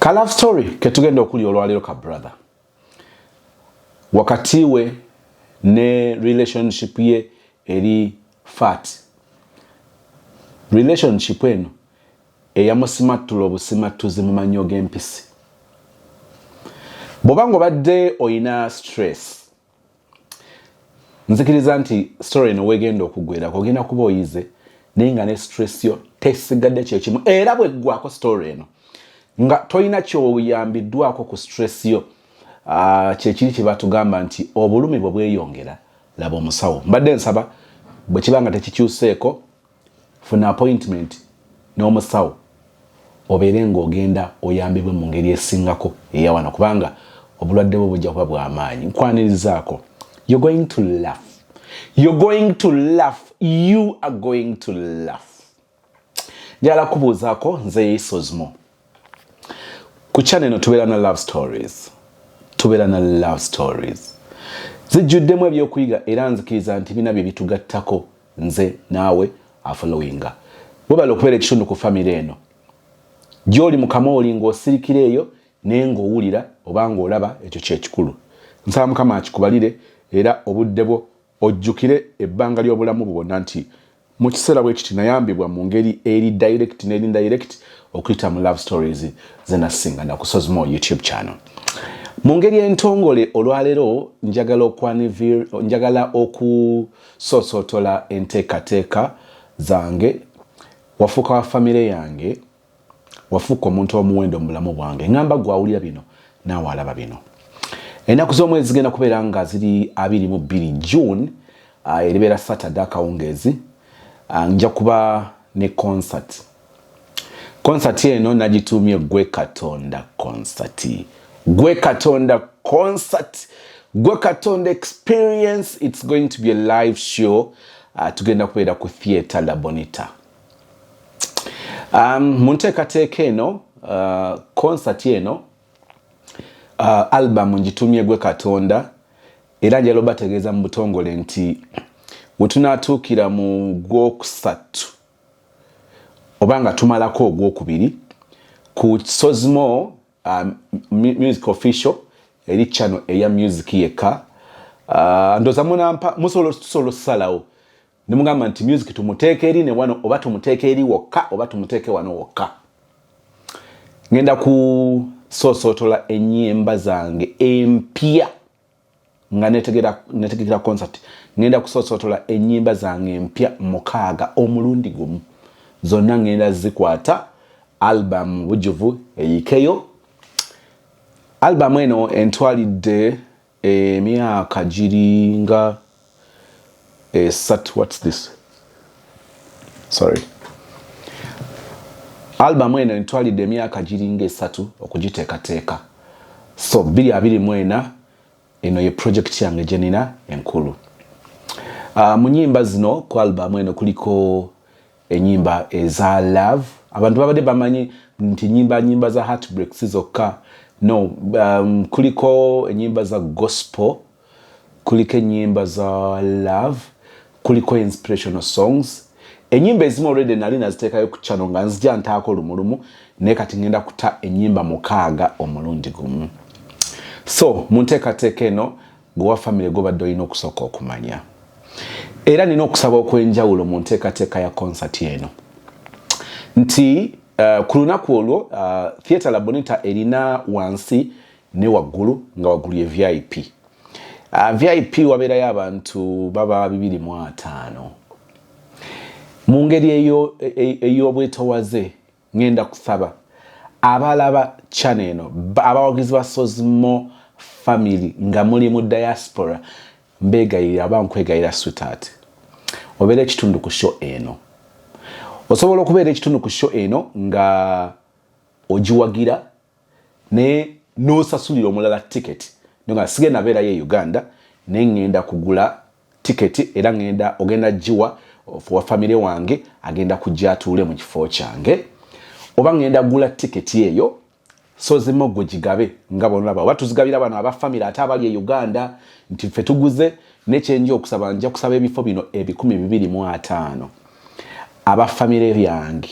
Ka love story ketugenda okuli olwalero ka brother. Wakati we ne relationship ye eri fat. Relationship eno eyamusimatula obusimatuzi mu manyo g'empisi. Bobango badde oyina stress. Nzikiriza nti story eno wegenda okugwera kogenda kuba oyize nenga ne stress yo tesigadde kyekimu era bwe gwako story eno nga toyina kyoyambiddwako ku stress yo kyekiri kye batugamba nti obulumi bwe bweyongera laba omusawo. Mbadde nsaba bwe kibanga tekikyuseeko funa appointment n'omusawo obeere ng'ogenda oyambibwe mu ngeri esingako eyawano kubanga obulwadde bwo bujja kuba bw'amaanyi. Nkwanirizaako. You're going to laugh. You're going to laugh. You are going to laugh. Njala kubuuzaako nze Isozmo. Ku channel no tubeera na love stories. Tubeera na love stories. Zijjuddemu ebyokuyiga era nzikiriza nti bina bye bitugattako nze naawe afollowinga. Bwebala okubeera ekitundu ku family eno. Gy'oli mu kamooli ng'osirikira eyo naye ng'owulira oba ng'olaba ekyo kyekikulu. Nsaba Mukama akikubalire era obudde bwo ojjukire ebbanga ly'obulamu bwonna nti mu kiseera bwe kiti nayambibwa mu ngeri eri direct n'eri indirect okuyita mu love stories ze nasinga na ku Sozmo YouTube channel. Mu ngeri entongole olwaleero njagala okusoosotola enteekateeka zange wafuuka wa famire yange wafuuka omuntu omuwendo mu bulamu bwange. Ngamba gwawulira bino naawe alaba bino. Ennaku z'omwezi zigenda kubeera nga ziri 22 June eribeera Saturday akawungeezi. Nja kuba ne concert. Concert eno nagitumye Gwe Katonda concert. Gwe Katonda concert. Gwe Katonda experience. It's going to be a live show. Tugenda kubeera ku Theatre La Bonita. Munteekateeka eno concert eno album ngitumye Gwe Katonda era njalo bategeeza mu butongole nti wetunaatuukira mu Gwokusatu obanga tumalako Ogwokubiri ku Sozmo music official eri channel eya music yeka ndoza munampa musolo salawo nimugamba nti music tumuteeke eri ne wano oba tumuteeke eri wokka oba tumuteeke wano wokka. Ngenda ku soosotola ennyimba zange empya nga netegekera concert. Ngenda kusoosotola ennyimba zange empya 6 omulundi gumu. Zonna ngenda zikwata album bujuvu eyikeyo. Album eno entwalidde emyaka giringa what's this? Sorry. Album eno entwalidde emyaka giringa 3 okugiteekateeka. So 2024 eno ye project yange jenina enkulu. Mu nnyimba zino ku album eno kuliko ennyimba eza love. Abantu babadde bamanyi nti nyimba za heartbreak zokka. No, kuliko ennyimba za gospel, kuliko ennyimba za love, kuliko inspirational songs. Ennyimba ezimu already nali naziteekayo ku channel nga nzija ntaako lumulumu naye kati ngenda kuta ennyimba 6 omulundi gumu. So munteekateeka eno gwe wa family gobadde olina okusooka okumanya. Era nina okusaba okwenjawulo mu nteekateeka ya concert eno. Nti ku lunaku olwo Theatre La Bonita erina wansi ne waggulu nga waggulu ye VIP. VIP wabeerayo abantu baba 205. Mu ngeri ey'obwetowaze ngenda kusaba abalaba channel eno abawagizi ba Sozmo family nga muli mu diaspora mbegayira abankwegayira sweetheart obeera ekitundu ku show eno. Osobola okubeera ekitundu ku show eno nga ogiwagira ne n'osasulira omulala ticket nga sigenda beera ye Uganda ne ngenda kugula ticket era ogenda jiwa wa family wange agenda kujja atuule mu kifo kyange oba ngenda gula ticket eyo Sozmo gwe gigabe nga bonaba batuzigabira bano aba family ate abali e Uganda nti ffe tuguze n'ekyenjo okusaba nja kusaba ebifo bino 225 aba family yange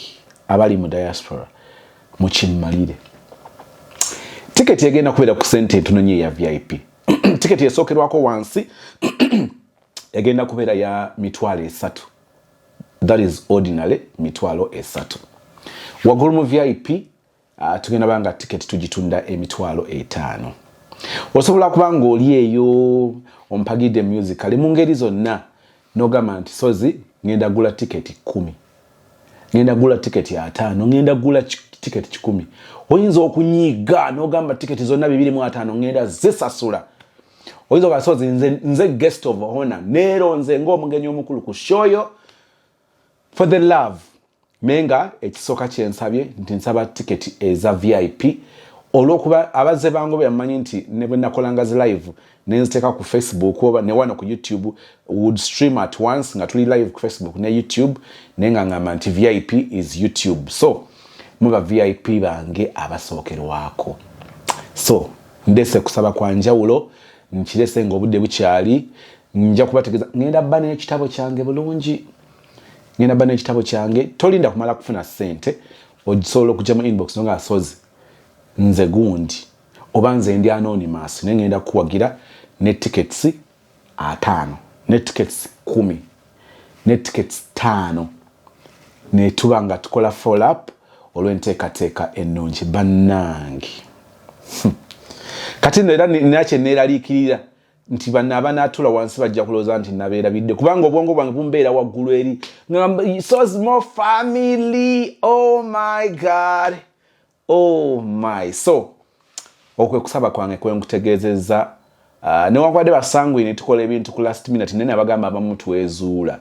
abali mu diaspora mukimalire ticket yagenda kubeera ku sente entono nnyo ya VIP. Ticket yasookerwako wansi yagenda kubeera ya mitwalo 3. That is ordinary mitwalo 3. Waggulu mu VIP tugenda banga ticket tugitunda emitwalo 5. Osobola kubanga oli eyo ompagidde musical mu ngeri zonna n'ogamba nti sozi ngenda gula ticket 10, ngenda gula ticket 5, ngenda gula ticket 10. Oyinza okunyiga n'ogamba ticket zonna 2,500 ngenda zisasula. Oyinza okasozi nze guest of honor neero nze ng'omugenyi omukulu ku shoyo for the love. Menga ekisooka kyensabye nti nsaba ticket eza VIP olw'okuba abazze bango byamanyi nti ne bwe nakolanga zi live nenziteeka ku Facebook oba ne wano ku YouTube would stream at once nga tuli live ku Facebook ne YouTube naye nga ngamba nti VIP is YouTube. So muba VIP bange abasookerwako. So ndese kusaba kwa njawulo nkirese ng'obudde bukyali nja kubategeeza ngenda bba n'ekitabo kyange bulungi. Ngenda bba n'ekitabo kyange tolinda kumala kufuna ssente osobola okujja mu inbox nonga asozi nze gundi oba nze ndi anonymous naye ngenda kuwagira ne tickets 5 ne tickets 10 ne tickets 5 ne tuba nga tukola follow up olw'enteekateeka ennungi bannange. Kati era ninakye neeraliikirira nti banna abanaatula wansi bajja kulowooza nti nabeerabidde kubanga obwongo bwange bumbeera waggulu eri so small family. Oh my God, oh my. So okwe kusaba kwange kwe nkutegeezezza newankubadde basangwine tukola ebintu ku last minute naye abagamba abamu twezuula.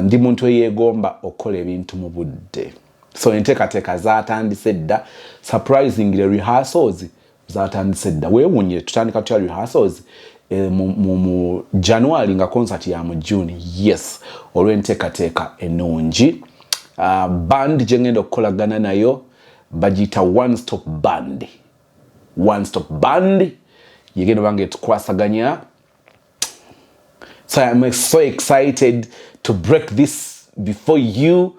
Ndi muntu eyeegomba okukola ebintu mu budde. So enteekateeka zaatandise dda. Surprisingly rehearsals zatandise dda. Weewuunye tutandika tutya rehearsals mu January nga concert ya mu June. Yes, olw'enteekateeka ennungi. Band gye ngenda okukolagana nayo bagiyita One Stop Band. One Stop Band yegenda bange tukwasaganya. So I'm so excited to break this before you.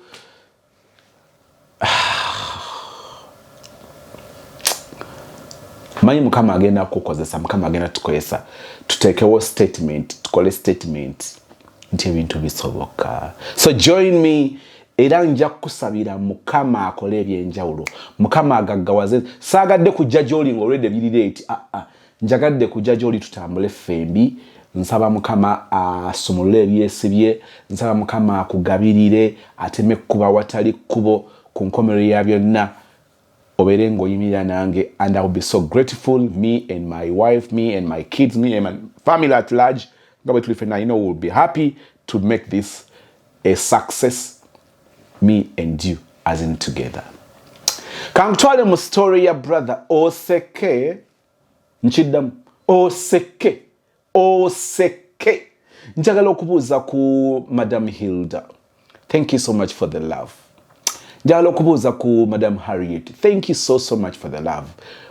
Manyi Mukama agenda kukozesa, Mukama agenda tukozesa tuteekewo statement, tukole statement nti ebintu bisoboka. So join me era nja kusabira Mukama akole ebyenjawulo. Mukama agaggawaze. Saagadde kujja gy'oli ng'olwedde biri late. Njagadde kujja gy'oli tutambule ffembi. Nsaba Mukama asumulule ebyesibye. Nsaba Mukama akugabirire ateme kuba watali kkubo ku nkomerero ya byonna. Obeere ng'oyimirira nange, and I will be so grateful, me and my wife, me and my kids, me and my family at large. You know, we'll be happy to make this a success, me and you as in together. Kantwale mu story ya brother Oseke nchiddamu Oseke njagala okubuuza ku Madam Hilda. Thank you so much for the love. Njagala okubuuza ku Madam Harriet. Thank you so much for the love.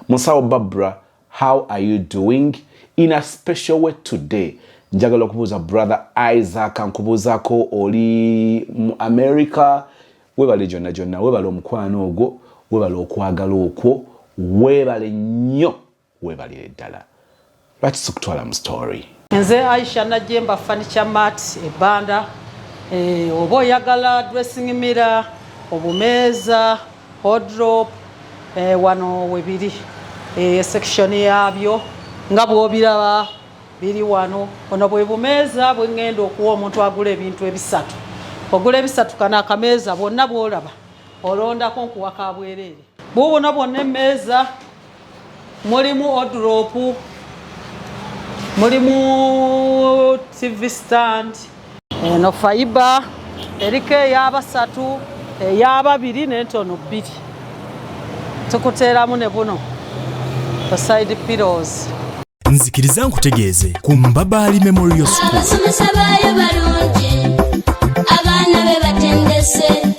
Musawo Barbara, how are you doing? In a special way today. Njagala okubuuza brother Isaac ankubuuzako oli mu America. Webale jonna webale omukwano ogwo, webale okwagala okwo, webale nnyo, webale ddala. Lwaki sikutwala mu story? Nze Aisha Najemba Furniture Mart ebanda oba oyagala dressing mirror, obumeeza, wardrobe, wano webiri section yabyo nga bw'obiraba biri wano. Ono bwe bumeeza bwe ngenda okuwa omuntu agula ebintu ebisatu. Ogula ebisatu kana akameeza bonna bw'olaba olondako nkuwa ka bwereere. Bubuno bwonna emmeeza mulimu wardrobe, mulimu TV stand, eno fiber eriko ey'abasatu, ey'ababiri n'entono bbiri. Tukuteeramu ne buno side pillows. Nzikiriza nkutegeeze ku Mbabali Memorial School. Abasomesa bayo balungi, abaana be batendese,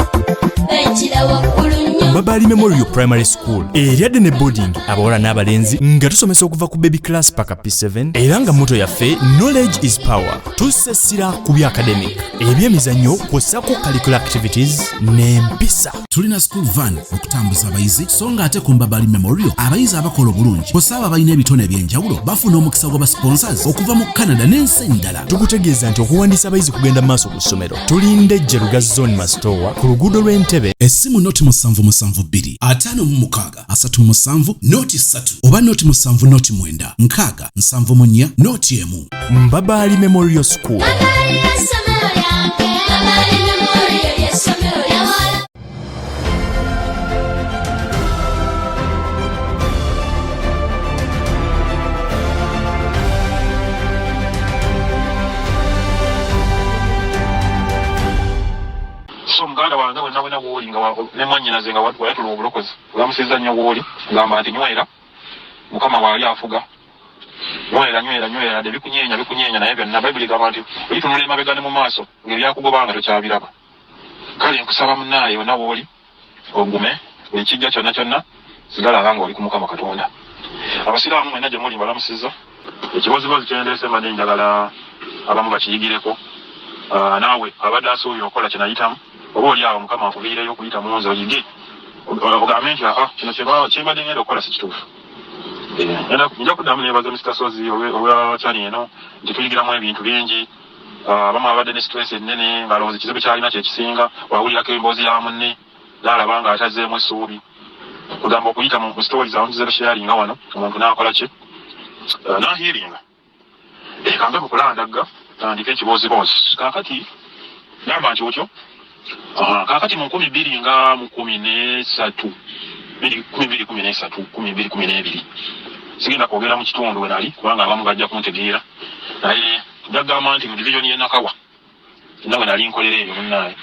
bekira waggulu nnyo. Mbabali Memorial Primary School eryadde ne boarding abawala n'abalenzi nga tusomesa okuva ku baby class paka P7 era nga motto yaffe knowledge is power. Tusesira ku bya academic ebyemizannyo kw'ossako curricular activities n'empisa. Tulina school van okutambuza abayizi so nga ate ku Mbabali Memorial abayizi abakola obulungi kw'ossa abalina ebitone eby'enjawulo bafuna omukisa gwa sponsors okuva mu Canada n'ensi endala. Tukutegeeza nti okuwandiisa abayizi kugenda maaso ku ssomero. Tulinde Jeruga Zone Mastowa ku luguudo lw'Entebe. Essimu noti 772 56 37 noti 3 oba noti 7 noti 9 nkaaga 74 noti 1. Mbabali Memorial School. So muganda wange wenna Wali nga ne mwannyinaze nga wayatula obulokozi olamusizza nnyo Wali ngamba nti nywera mukama waali afuga nywera de bikunyeenya naye byonna Bayibuli gamba nti oyitunula emabega ne mu maaso ng'ebyakugobanga tokyabiraba. Kale nkusaba munaaye wonna Wali ogume buli kijja kyonna sigala nga oli ku Mukama Katonda. Abasiraamu mwenna gye muli mbalamusizza. Ekibozibozi kyendeese mbadde njagala abamu bakiyigireko. Naawe abadde asuubira okukola kye nayitamu oba oli awo Mukama akuviireyo okuyita mu nze oyige ogambe nti kino kyembadde ngenda okukola si kituufu. Nja kuddamu nebaza Mr. Sozi olwa kyani eno nti tuyigiramu ebintu bingi. Abamu abadde ne stress ennene ng'alowooza ekizibu kyalina kyekisinga wawulirako emboozi ya munne n'alaba nga atazzeemu essuubi. Kugamba okuyita mu stories awunzizero sharinga wano omuntu n'akola ki n'ahiiringa. Kambe mukulandagga tandika ekiboozibozi kaakati gamba nti otyo kaakati mu 2013 sigenda kwogera mu kitundu we nali kubanga abamu bajja kuntegeera naye njagamba nti mu division y'e Nakawa nawe nali nkolera ebyo munnaaye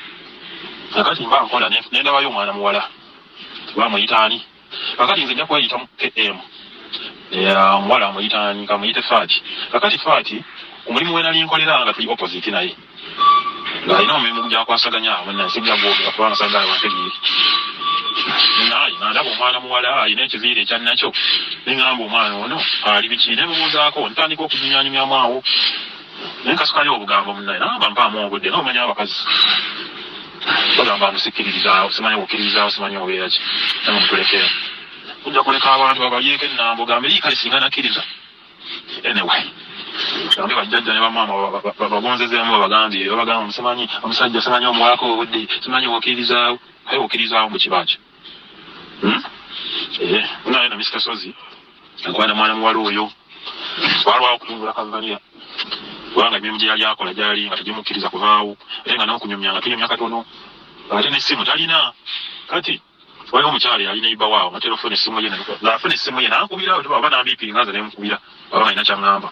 kaakati mba nkola nendabayo omwana muwala bamuyitaani kaakati nze nja kweyita mu KM omuwala amuyitaani kamuyite Faati kaakati Faati omulimu we nali nkolera nga tuli opposite naye ng'alina omulimu gyakwasaganya munna nsigya gwogera kubanga sagala wantegeere naye ng'andaba omwana muwala alina ekiviiri ekyannakyo neŋŋamba omwana ono ali biki nemubuuzaako ntandika okunyunyanyumyamu awo naye nkasukayo obugambo munnaye nagamba mpaamu obudde n'omanya abakazi bagamba ntusikkirizaawo simanyi okukkirizaawo simanyi obeera ki naye mutulekere kujja kuleka abantu babalyeeko ennambo gambe liikale singa nakkiriza anyway gambe bajjajja ne bamaama bagonzezeemu babagamba musimanyi omusajja simanyi omuwaako obudde simanyi okkirizaawo aye okkirizaawo mu kibaki naye na Mr. Sozi ankwana mwana muwala oyo walwawo okutumbula Tanzania kubanga emirimu gye yali akola gyali nga tegimukkiriza kuvaawo ate nga n'okunyumya nga tunyumya katono ate n'essimu talina kati waliwo omukyala yalina ibba waawo nga telefone essimu ye naafuna essimu ye nankubira aba nambiipiri nga nze nemukubira aba alina kyaŋŋamba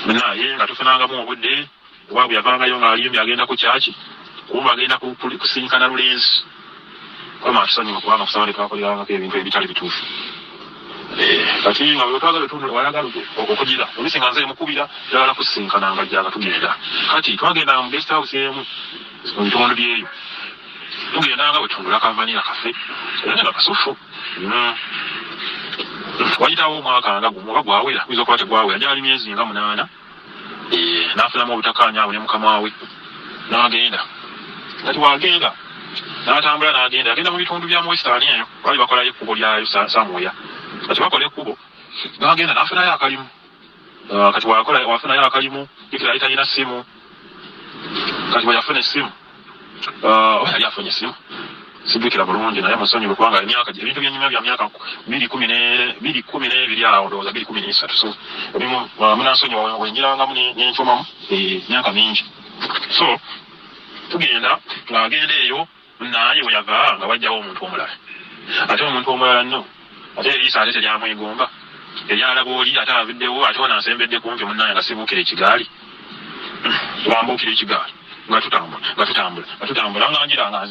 naye nga tufunangamu obudde oba bwe yavangayo ng'alimbye agenda ku kyaki kumba agenda kusinkana Lulenzi kwama atusonyiwa kubanga kusaba tetwakolerangako ebintu ebitali bituufu kati nga bwetwagala wayagala okugira omisi nga nze mukubira yagala kusinkana nga jjanga tugenda kati twagenda mu guest house emu mu bitundu byeyo tugendanga bwe tundula kavanira kaffe era nga kasufu wayitawo omwaka nga gumu oba gwawera kuyinza okuba tegwawera gyali myezi nga 8 n'afunamu obutakkaanya ne mukama we n'agenda kati wagenda n'atambula n'agenda agenda mu bitundu bya mu Western eyo bali bakolayo ekkubo lyayo Samuya kati bakola ekkubo n'agenda n'afunayo akalimu kati wafunayo akalimu ikira yali talina ssimu kati bweyafuna essimu yali afunye essimu sijjukira bulungi naye musonyiwe kubanga emyaka ebintu byenyuma bya myaka 2012 awo ndowooza 2013 so ebimu munansonyiwa wenjirangamu nenfumamu myaka mingi so tugenda ng'agenda eyo naye we yava nga wajjawo omuntu omulala ate omuntu omulala nno ate eriisa ate teryamwegomba eryalaba oli ate aviddewo ate onansembedde kumpi munnaye nga sibuukira ekigaali bambuukira ekigaali nga tutambula nganjiranga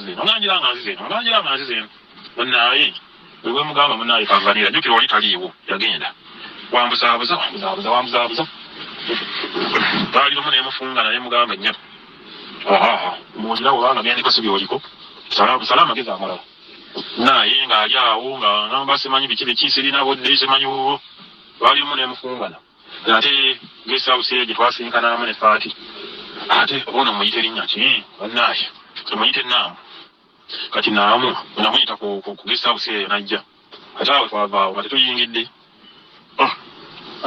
nzizeno munnaye wewe mugamba munnaye kavanira jjukira oli taliiwo yagenda wambuzaabuza taali lumu nemufunga naye mugamba nnyabo muwulirawo obanga gendiko si byoliko sala amagezi amalala naye ng'ali awo nga ngamba simanyi biki biki sirina bodde simanyi wo balimu n'emufungana ate guest house ye gye twasinkanamu ne faati ate ono muyite linnya ki bannaaye tumuyite Naamu kati Naamu namuyita ku guest house eyo najja ate awo twavaawo nga tetuyingidde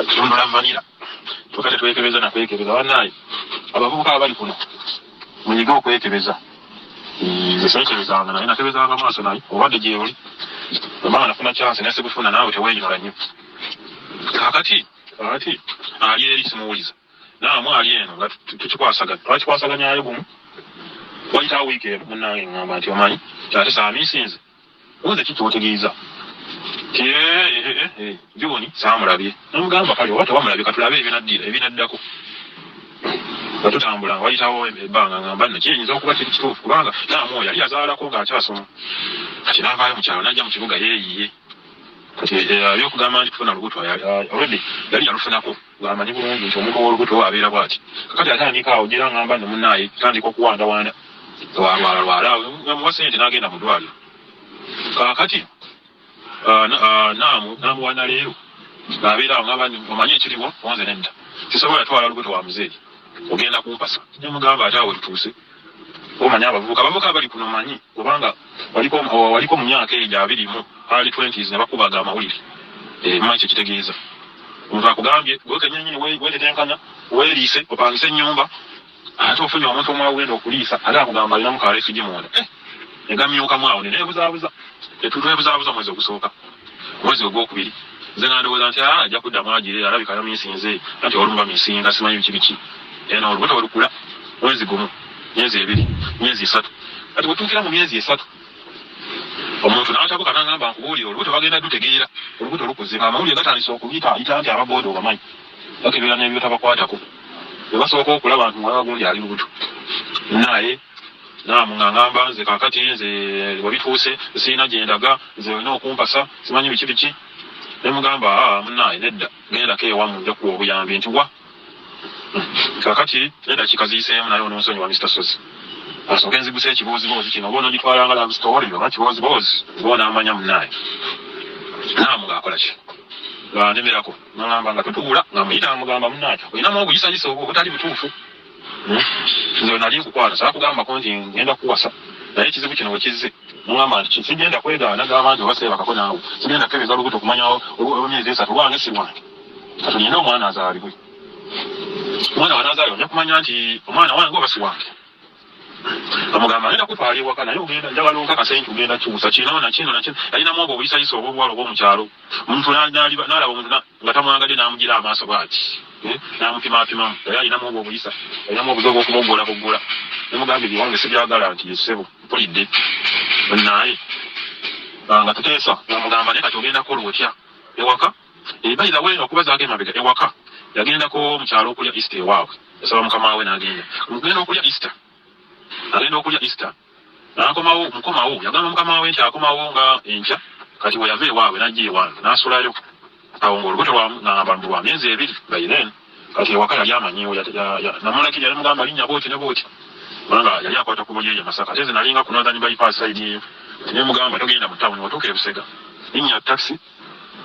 tutundula vanira tukate twekebeza nakwekebeza bannaaye abavubuka abali kuno munyige okwekebeza esekebezanga naye nakebezanga maaso naye obadde gyebuli omanga nafuna chance nese kufuna naawe teweenyola nnyo kakati ali eri simuwuliza Naamu ali eno nga tukikwasaganya twakikwasaganyayo bumu wayitawo wiiki emu munnange ngamba nti omanyi ate saamiisinze oze kikyotegeeza Joni saamulabye namugamba kale oba tewamulabye katulabe ebinaddako nga tutambula wayitawo ebbanga ngamba nno kiyinza okuba kiri kituufu kubanga Naamu yali azaalako ng'akyasoma kati n'avaayo mu kyalo n'ajja mu kibuga yeeyiye kati ebyokugamba nti kufuna lubuto already yali yalufunako ng'amanyi bulungi nti omuntu ow'olubuto abeera bw'ati kakati atandika awo gyera ngamba nno munnaaye tandika okuwandawanda walwala muwa sente n'agenda mu ddwaliro kakati Naamuwana leero ng'abeera awo ngamba nti omanyi ekiriwo onze nedda sisobola twala lubuto wa muzeeri ogenda kumpasa nemugamba ate awo tutuuse omanya abavubuka bali kuno manyi kubanga waliko mu myaka egyo 20 early 20s ne bakubaga amawulire mmanyi ekyo kitegeeza omuntu akugambye gwe kennyini wetetenkanya weeriise opangise ennyumba ate ofunye omuntu omwawenda okuliisa ate akugamba alinamu kaalefigi munda negamyukamu awo neneebuzaabuza tetutwebuzaabuza omwezi ogusooka omwezi ogwokubiri nze nga ndowooza nti ajja kuddamu agire alabika yaminsinze anti olumuba minsinga simanyi biki biki eno olubuto olukula mwezi gumu myezi 2 myezi 3 kati wetuukira mu myezi 3 omuntu n'atabuka n'agamba nkubuulira olubuto bagenda dutegeera olubuto lukuze amawulire gatandisa okuyita nti ababooda obamanyi bakebeera n'ebyo tabakwatako bwe basooka okulaba nti mwala gundi ali lubuto naye Naamu ng'angamba nze kaakati nze webituuse siina gyendaga nze olina okumpasa simanyi biki biki nemugamba munnaaye nedda gendako ewamu nja kuwa obuyambi nti wa kakati nedda kikaziiseemu naye ononsonyi wa Mr. Sozi asooka enzigusa ekibooziboozi kino oba onogitwalanga love story oba kibooziboozi oba onaamanya munnaaye Naamu ng'akola ki ng'anemerako ng'agamba nga tutuula nga muyita amugamba munnaaye olinamu obuyisayisa obwo obutali butuufu nze nali nkukwata saakugambako nti ngenda kuwasa naye ekizibu kino wekizze mugamba nti sigenda kwegaana gamba nti obaseebakako naawe sigenda kukebeza lubuto okumanyawo olw'emyezi 3 lwange si lwange katulina omwana azaalibwe omwana wanaazaalibwe ojja kumanya nti omwana wange oba si wange amugamba ngenda kutwala ewaka naye ogenda njagala onkakase nti ogenda kiwusa kino nakino yalinamu obwo obuyisayisa obw'obuwala obw'omukyalo omuntu n'alaba omuntu nga tamwangadde n'amugira amaaso bw'ati n'amupimapimamu yali alinamu obwo obuyisa alinamu obuzo bw'okuboggolaboggula nemugambye byewange sibyagala nti yesebo mpulidde naye nga tuteesa namugamba naye kati ogenda kukola otya ewaka bayiza wenga okubazaako emabega ewaka yagendako mukyalo okulya Easter ewaabwe yasaba mukama we n'agenda mugenda okulya Easter agenda okulya Easter n'akomawo mukomawo yagamba mukama we nti akomawo nga enkya kati we yava ewaabwe n'ajja ewange n'asulayo awo ng'olubuto ng'agamba mbu lwa myezi 2 bayirene kati ewaka yali amanyiwo namulakirya nemugamba linnya booti ne booti kubanga yali akwata ku bulyeyo Masaka ate ze nalinga ku Northern bypass side eyo nemugamba togenda mu ttawuni watuuka e Busega linnya taxi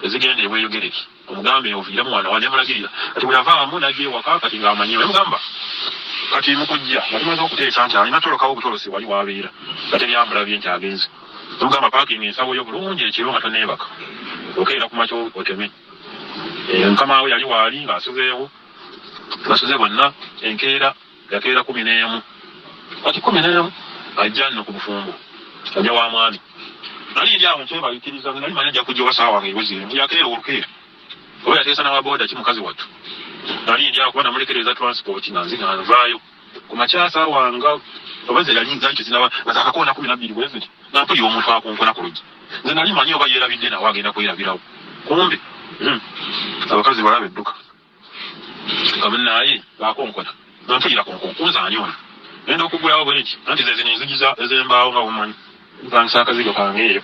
ezigenda eweeyogereki omugambe oviire mwana wa nemulagirira kati bwe yavaamu n'ajja ewaka kati ng'amanyiwo nemugamba kati mukujja nga tumaze okuteesa nti alina tolokawo obutolosi wali wabeera kati eryamulabye nti agenze nemugamba paakinga ensawo yo bulungi ekiro nga toneebaka okeera ku makyo oteme mukama we yali waali ng'asuzeewo basuze bonna enkeera yakeera 11 kati 11 ajja nno ku bufumbo ajja wa mwami nali ndi awo nkyebalikiriza nali manya ajja kujja wasaawa nga ewezire yakeera olukeera oba yateesa n'ababoda ki mukazi wattu nali ndi awo kuba namulekereza transport nga nziga nvaayo ku makyasa wanga oba ze yali nzanki zinaba nga zakakoona 12 bweziti nampulira omuntu akonkona ku luggi nze nali manyi oba yeerabidde nawe agenda kwirabirawo kumbe abakazi balaba edduka naye bakonkona nampulira konkonkunzaani ono genda okugulawo bweki anti ze zino enzigiza ez'embaawo nga bumanyi mpangisa akazigo kange eyo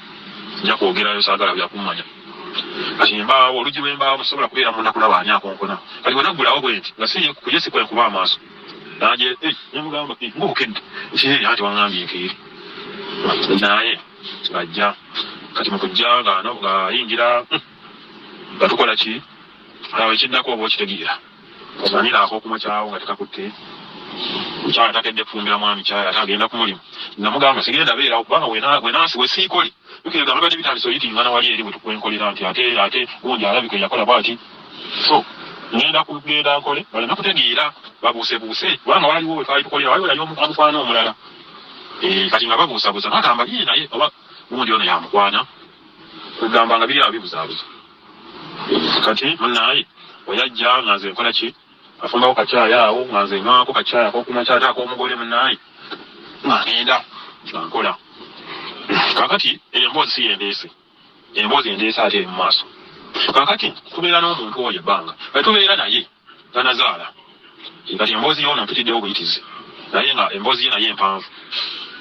nja kwogerayo saagala byakummanya kati embaawo olugi lw'embaawo musobola kubeera munda kulaba ani akonkona kati wenaggulawo bwenti nga kuyesi kwenkuba amaaso naje nemugamba ng'obukedde nti anti waŋŋambye enkeeri naye ng'ajja kati mu kujja nga yingira nga tukola ki awo ekiddako oba okitegeera omanira ak'okumakyawo nga tekakutte mukyala takedde kufumbira mwami kyala ate agenda ku mulimu namugamba sigenda beerawo kubanga wenansi wesiikole bikirega babadde bitandisa oyitingana wali eri bwe tukwenkolera nti ate gundi alabika yakola bwati so ngenda kugenda nkole baleme kutegeera babuusebuuse kubanga waliwo we twali tukolera waliwo yali amukwana omulala kati nga babuusabuusa n'agamba ye naye oba gundi ono yamukwana kugamba nga biri abibuzaabuza kati munnaye oyajja nga nze nkola ki afumbawo kakyaya awo nga nze ngako kakyaya k'okumakyate ak'omugole munnaye nga ngenda nga nkola kakati emboozi si yendeese emboozi endeese ate eri mu maaso kakati tubeera n'omuntu oyo ebbanga tubeera naye ganazaala kati emboozi yo nampitiddewo obuyitizi naye nga emboozi ye naye empanvu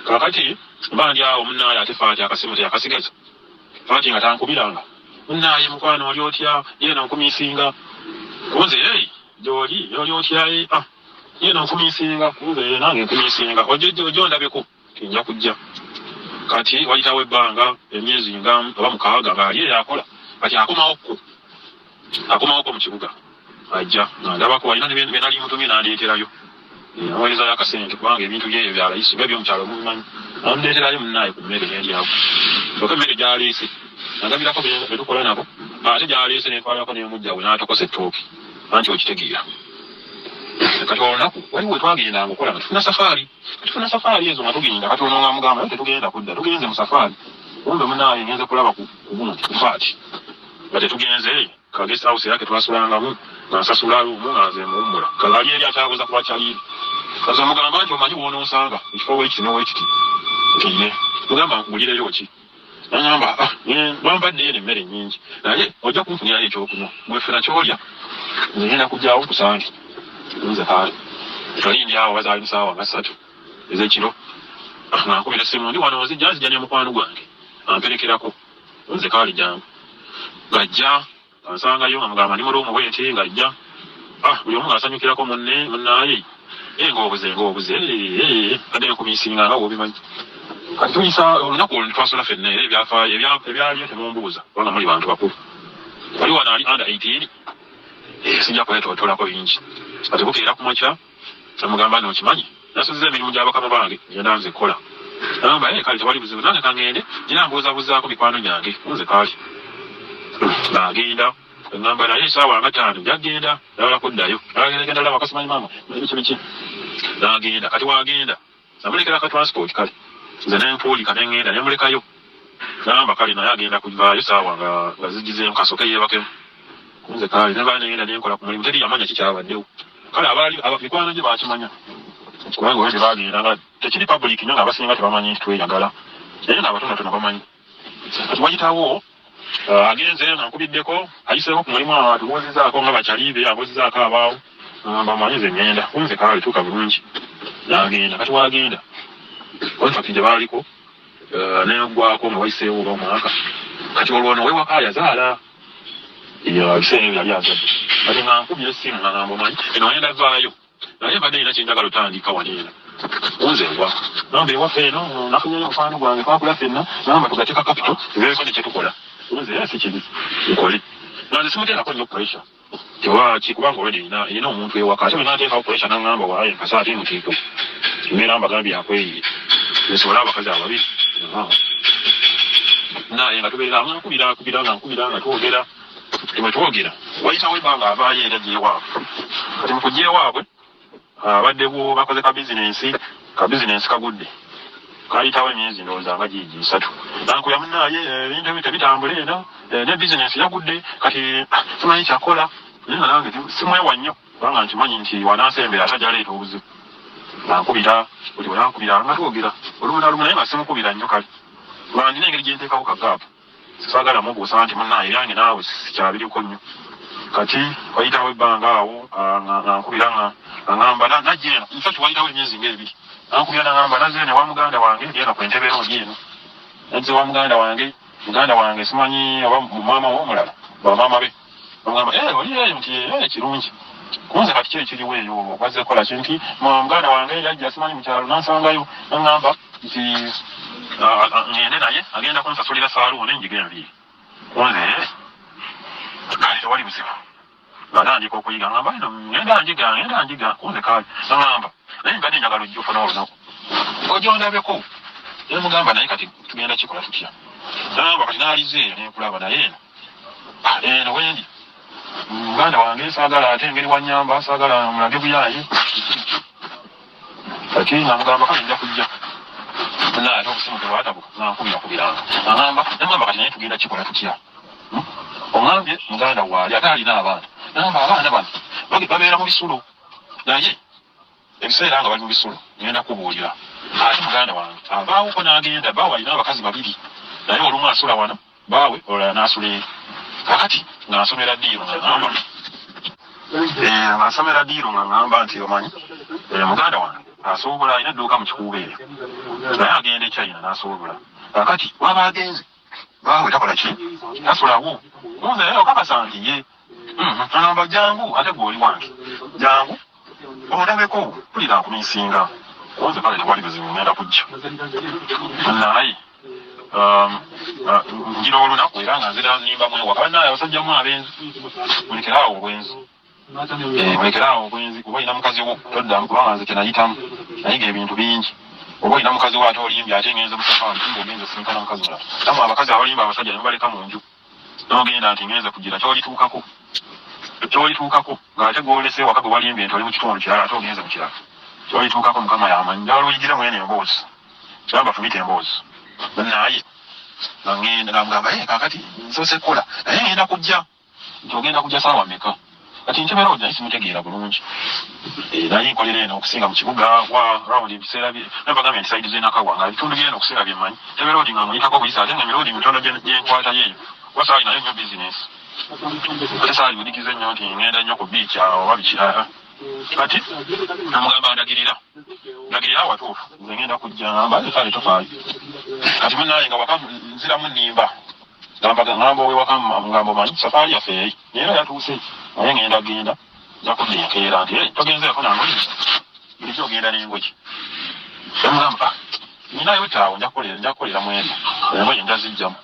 kakati mba ndi awo munnaye ate faati akasimu teyakasigaza faati nga tankubiranga munnaye mukwano oli otya yeeno nkumiisinga kunze gyoli oli otyaye yeeno nkumiisinga kunze nange nkumiisinga ojo ndabeko tinja kujja kati wayitawo ebbanga emyezi nga oba mukaaga ng'ali eyo akola kati akomawoko mu kibuga ajja ndabako walina benali mutumye nandeeterayo aweerezayo akasente kubanga ebintu byeyo byalayisi byo byomukyalo mubimanyi nandeeterayo munnaye ku mmere nendyako oka emmere gyaleese nagabirako betukola nabo ate gyaleese netwalako nemugjawe n'atokosa ettooki anti okitegeera kati olunaku waliwo wetwagendanga okola nga tufuna safaari ezo nga tugenda kati ono nga mugamba yo tetugenda kudda tugenze mu safaari kumbe munaaye ngenze kulaba ku faati nga tetugenze ka guest house yake twasulangamu nga nsasula lumu nga nze muwummula kagali eri akyagoza kuba kyaliiri kaza mugamba nti omanyi woonoosanga ekifo weekiti nowekiti ntiine mugamba nkugulireyo ki nagamba bampadde eno emmere nnyingi naye ojja kunfunirayo ekyokunywa gwefena kyolya ngenda kujjawo kusange nze kaali twalindi awo bazaali musaawa nga 3 ez'ekiro nga nkubira essimu ndi wano nzijja nzijja ne mukwano gwange amperekerako nze kaali jangu ng'ajja ansangayo nga mugamba ndi muloomu bwete ng'ajja buli omu ng'asanyukirako munnaaye ng'obuze adde nkumiisinga nga w'obimanyi kati tuyisa olunaku olwo netwasula ffenna era ebyafaayo ebyaliyo temumbuuza kubanga muli bantu bakulu wali wano ali under 18 sijja kwetootolako bingi kati bukeera ku makya namugamba nokimanyi nasuziza emirimu gy'abakama bange ngenda nze kola nagamba kale tewali buzibu nange kangende era mbuuzabuuzaako mikwano gyange nze kaali ng'agenda ngamba naye esaawa nga 5 gyagenda dawala kuddayo agenda laba kasimanyi maama biki n'agenda kati wagenda namulekera ka transport kale nze nempuulika nengenda nemulekayo nagamba kale naye agenda kuvaayo saawa nga zigizeemu kasoke yeebakemu nze kale neba nengenda nenkola ku mulimu teri yamanya kikyabaddewo kale mikwano gye bakimanya kubanga wende bagenda nga tekiri public nnyo ng'abasinga tebamanyi nti tweyagala naye ng'abatonotono bamanyi kati wayitawo agenze nankubiddeko ayiseeko ku mulimu awo atubuuzizaako nga bakyaliibe abuuzizaako abaawo bamanyi nze ngenda kunze kale tuuka bulungi n'agenda kati wagenda contract gye baaliko negwako nga wayiseewo oba omwaka kati olwo ono wewaka yazaala ebiseera ebyo yali azadde kati nga nkubye essimu nga ngamba omanyi eno wayenda vaayo naye mbadde nina kyenjagala otandika waneena nze ewa namba ewaffe eno nafunyeyo omukwano gwange twakula ffenna namba tugateeka capital tubeeko ne kyetukola nze si kibi nkole nanze simuteekako nnyo pressure tewaki kubanga olwedi erina omuntu ewaka ate wenateekawo pressure naŋŋamba waaye mpasa ate mukiiko mbeera mbagambye akweyiye nsobola abakazi ababiri naye nga tubeera nkubira nga twogera bwetwogera wayitawo ebbanga avaayo era gyewaabwe kati mu kujja ewaabwe abaddewo bakoze ka bizinensi kagudde kayitawo emyezi ndowooza nga giigi 3 nankuya munaaye ebintu ebyo tebitambula eno ne bizinensi yagudde kati simanyi kyakola naye nga nange simwewa nnyo kubanga nkimanyi nti wanansembera atajaleeta obuzibu nankubira buli wenankubira nga twogera olumu naye nga simukubira nnyo kale nga ndina engeri gyenteekako kagaapu sisaagala mubuusa nti munaaye ebyange naawe sikyabiriko nnyo kati wayitawo ebbanga awo nankubira ngamba najjeeno infacti wayitawo emyezi ng'ebiri nankubira nagamba nazzeene wa muganda wange ngenda ku Entebe eno nazze wa muganda wange simanyi oba maama w'omulala bamaama be bagamba olireeyo nti kirungi kunze kati kiri kiriwo eyo wazze kola ki nti muganda wange yajja simanyi mukyalo nansangayo nagamba nti ngende naye agenda kunsasulira saluuni njiga enviiri kunze kale tewali buzibu natandika okuyiga ngamba ngenda njiga kunze kale nagamba naye mbadde njagala ojja ofuna olunaku ojja ondabeko nemugamba naye kati tugenda kikola tutya nagamba kati naalize nenkulaba naye eno wendi muganda wange saagala ate engeri wanyamba saagala mulage buyaye kati namugamba kale nja kujja naye ate obusimu tebwatabuka nankubira kubiranga nagamba kati naye tugenda kikola tutya omwambye muganda waali ate alina abaana nagamba abaana bano babeera mu bisulo naye ebiseera nga bali mu bisulo ngenda kubuulira ate muganda wange abaawuko n'agenda baawe alina abakazi babiri naye olumu asula wano baawe olala n'asula kakati ng'asomera ddiiro ng'asomera ddiiro nga ngamba nti omanyi muganda wange asobola alina edduuka mu kikuubeere naye agenda e China n'asobola kakati waba agenze baawe takola ki tasulawo muze naye okakasa nti ye agamba jangu ate gw'oli wange jangu ondabeko pulira nkumisinga muze kale tewali buzibu ngenda kujja naye ngira olunaku era nga nzira nimbamu ewaka banaye abasajjamu abenzi mulekeraawo obwenzi mulekeraawo obwenzi kuba olina mukazi wo toddamu kubanga nze tenayitamu nayiga ebintu bingi oba olina mukazi wo ate olimbye ate ngenze musafaani kumba ogenze sinkana mukazi mulala namu abakazi abalimba abasajja ne mubaleka mu nju n'ogenda nti ngenze kugira kyolituukako ng'ate gwolese waka gwe walimbye nti oli mu kitundu kirala ate ogenze mu kirala kyolituukako mukama yamanyi njagala oyigira mwene emboozi gamba fumita emboozi naye ngenda namugamba kakati nsoose kukola naye ngenda kujja nti ogenda kujja saawa mmeka kati Entebera naye simutegeera bulungi naye nkolera eno okusinga mu kibuga wa rawundi ebiseera nabagambye nti saidi z'enakawa nga ebitundu byeno okusinga byemanyi Entebera nga muyitako buyisa ate nga emirundi mitono gyenkwata yeeyo wasaali naye nnyo bizinesi ate saali budikize nnyo nti ngenda nnyo ku biici oba bikirala kati namugamba ndagirira watuufu nze ngenda kujja ngamba kale tofaayo kati munaye nga waka nziramu nnimba ngamba owewaka ngamba manyi safaari yaffe eyi neera yatuuse naye ngenda genda nja kuddenkeera nti togenzeeko nangoyiza buli kyogenda n'engoki namugamba ninayo etaawo nja kukolera mwezi engoye njazijjamu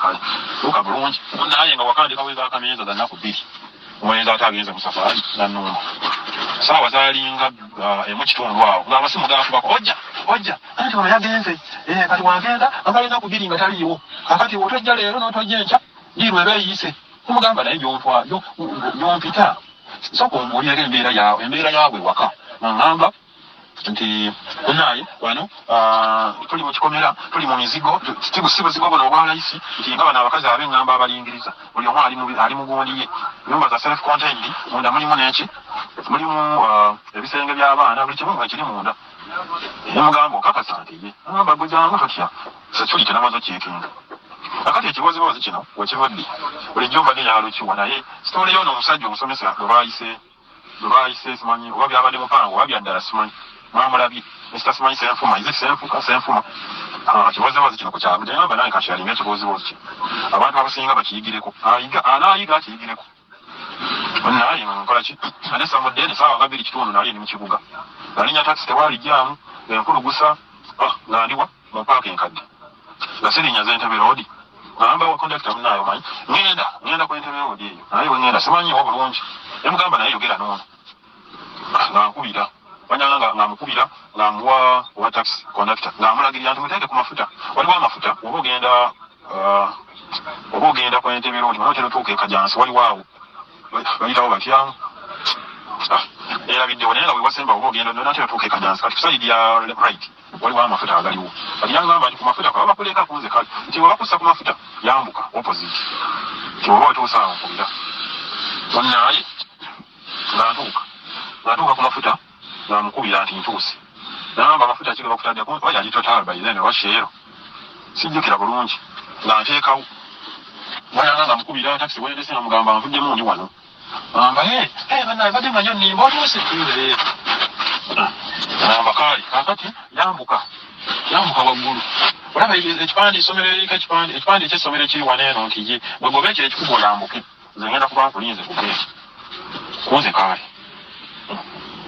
kale tuuka bulungi munaye nga wakandikawo ez'akameeza za nnaku bbiri omulenzi ate agenze mu safaari nannuma saawa zaalinga emu kitundu awo ng'amasimu gaakubako ojja anti ono yagenze kati wagenda amala ennaku bbiri nga taliiwo kakati otojja leero n'otojja enkya ndiirwa eba eyise omugamba naye gyompita sooka ombuulireko embeera yaabwe waka ngamba nti munaye wano tuli mu kikomera tuli mu mizigo si buzigo buno obwalayisi nti nga bano abakazi ab'eŋŋamba abalingiriza buli omu ali mu gundi ye nyumba za self contained munda mulimu n'eki mulimu ebisenge by'abaana buli kimu nga kiri munda nemugamba okakasa nti ye agamba gwe jangu totya sekuli tenamaze kyekinga akati ekibozibozi kino wekivudde bulijjo mbadde njagala okiwa naye sitole y'ono omusajja omusomesa gwe baayise simanyi oba byabadde mupango oba byaddala simanyi mwamulabye Mr. Simanyi senfuma ize senfuma kibozibozi kino ku kyalo gamba naye kakyalinga ekibozibozi kino abantu abasinga bakiyigireko anaayiga akiyigireko naye nkola ki anesamudde esaawa nga bbiri kitundu nali ndi mu kibuga nalinya takisi tewalijjaamu enkulugusa nga ndiwa mu paaka enkadde nga sirinya z'Entebe road ngamba wa kondakita munayo manyi ngenda ku Entebe road eyo naye wengenda simanyiwo bulungi nemugamba naye yogera noono ngankubira wanyanga ngamukubira ngamuwa owa taxi kondakita ngamulagirira nti muteeke ku mafuta waliwo amafuta oba ogenda ku Entebe road manotera otuuka ekajansi waliwo awo bayitawo batya erabiddewo naye nga bwe wasemba oba ogenda nonatera otuuka ekajansi kati kusaidi ya right waliwo amafuta agaliwo kati yangamba nti ku mafuta kaba bakuleka kunze kale nti bwe bakussa ku mafuta yambuka opposite nti oba otuusa awo nkubira naye ngatuuka ku mafuta ngamukubira nti ntuuse nagamba amafuta kiga bakutadde oba yali total by then oba sheero sijjukira bulungi nga nteekawo wayanga nga mukubira takisi wendese nga mugamba nvuddemu ndi wano gamba banaye badde nga nyo nnimba otuuse gamba kaali kakati yambuka waggulu olaba ekipande ekyessomero ekiri wano eno nti ye bwe goba ekiro ekikuba olambuke nze ngenda kuba nkulinze kugeeti kunze kaali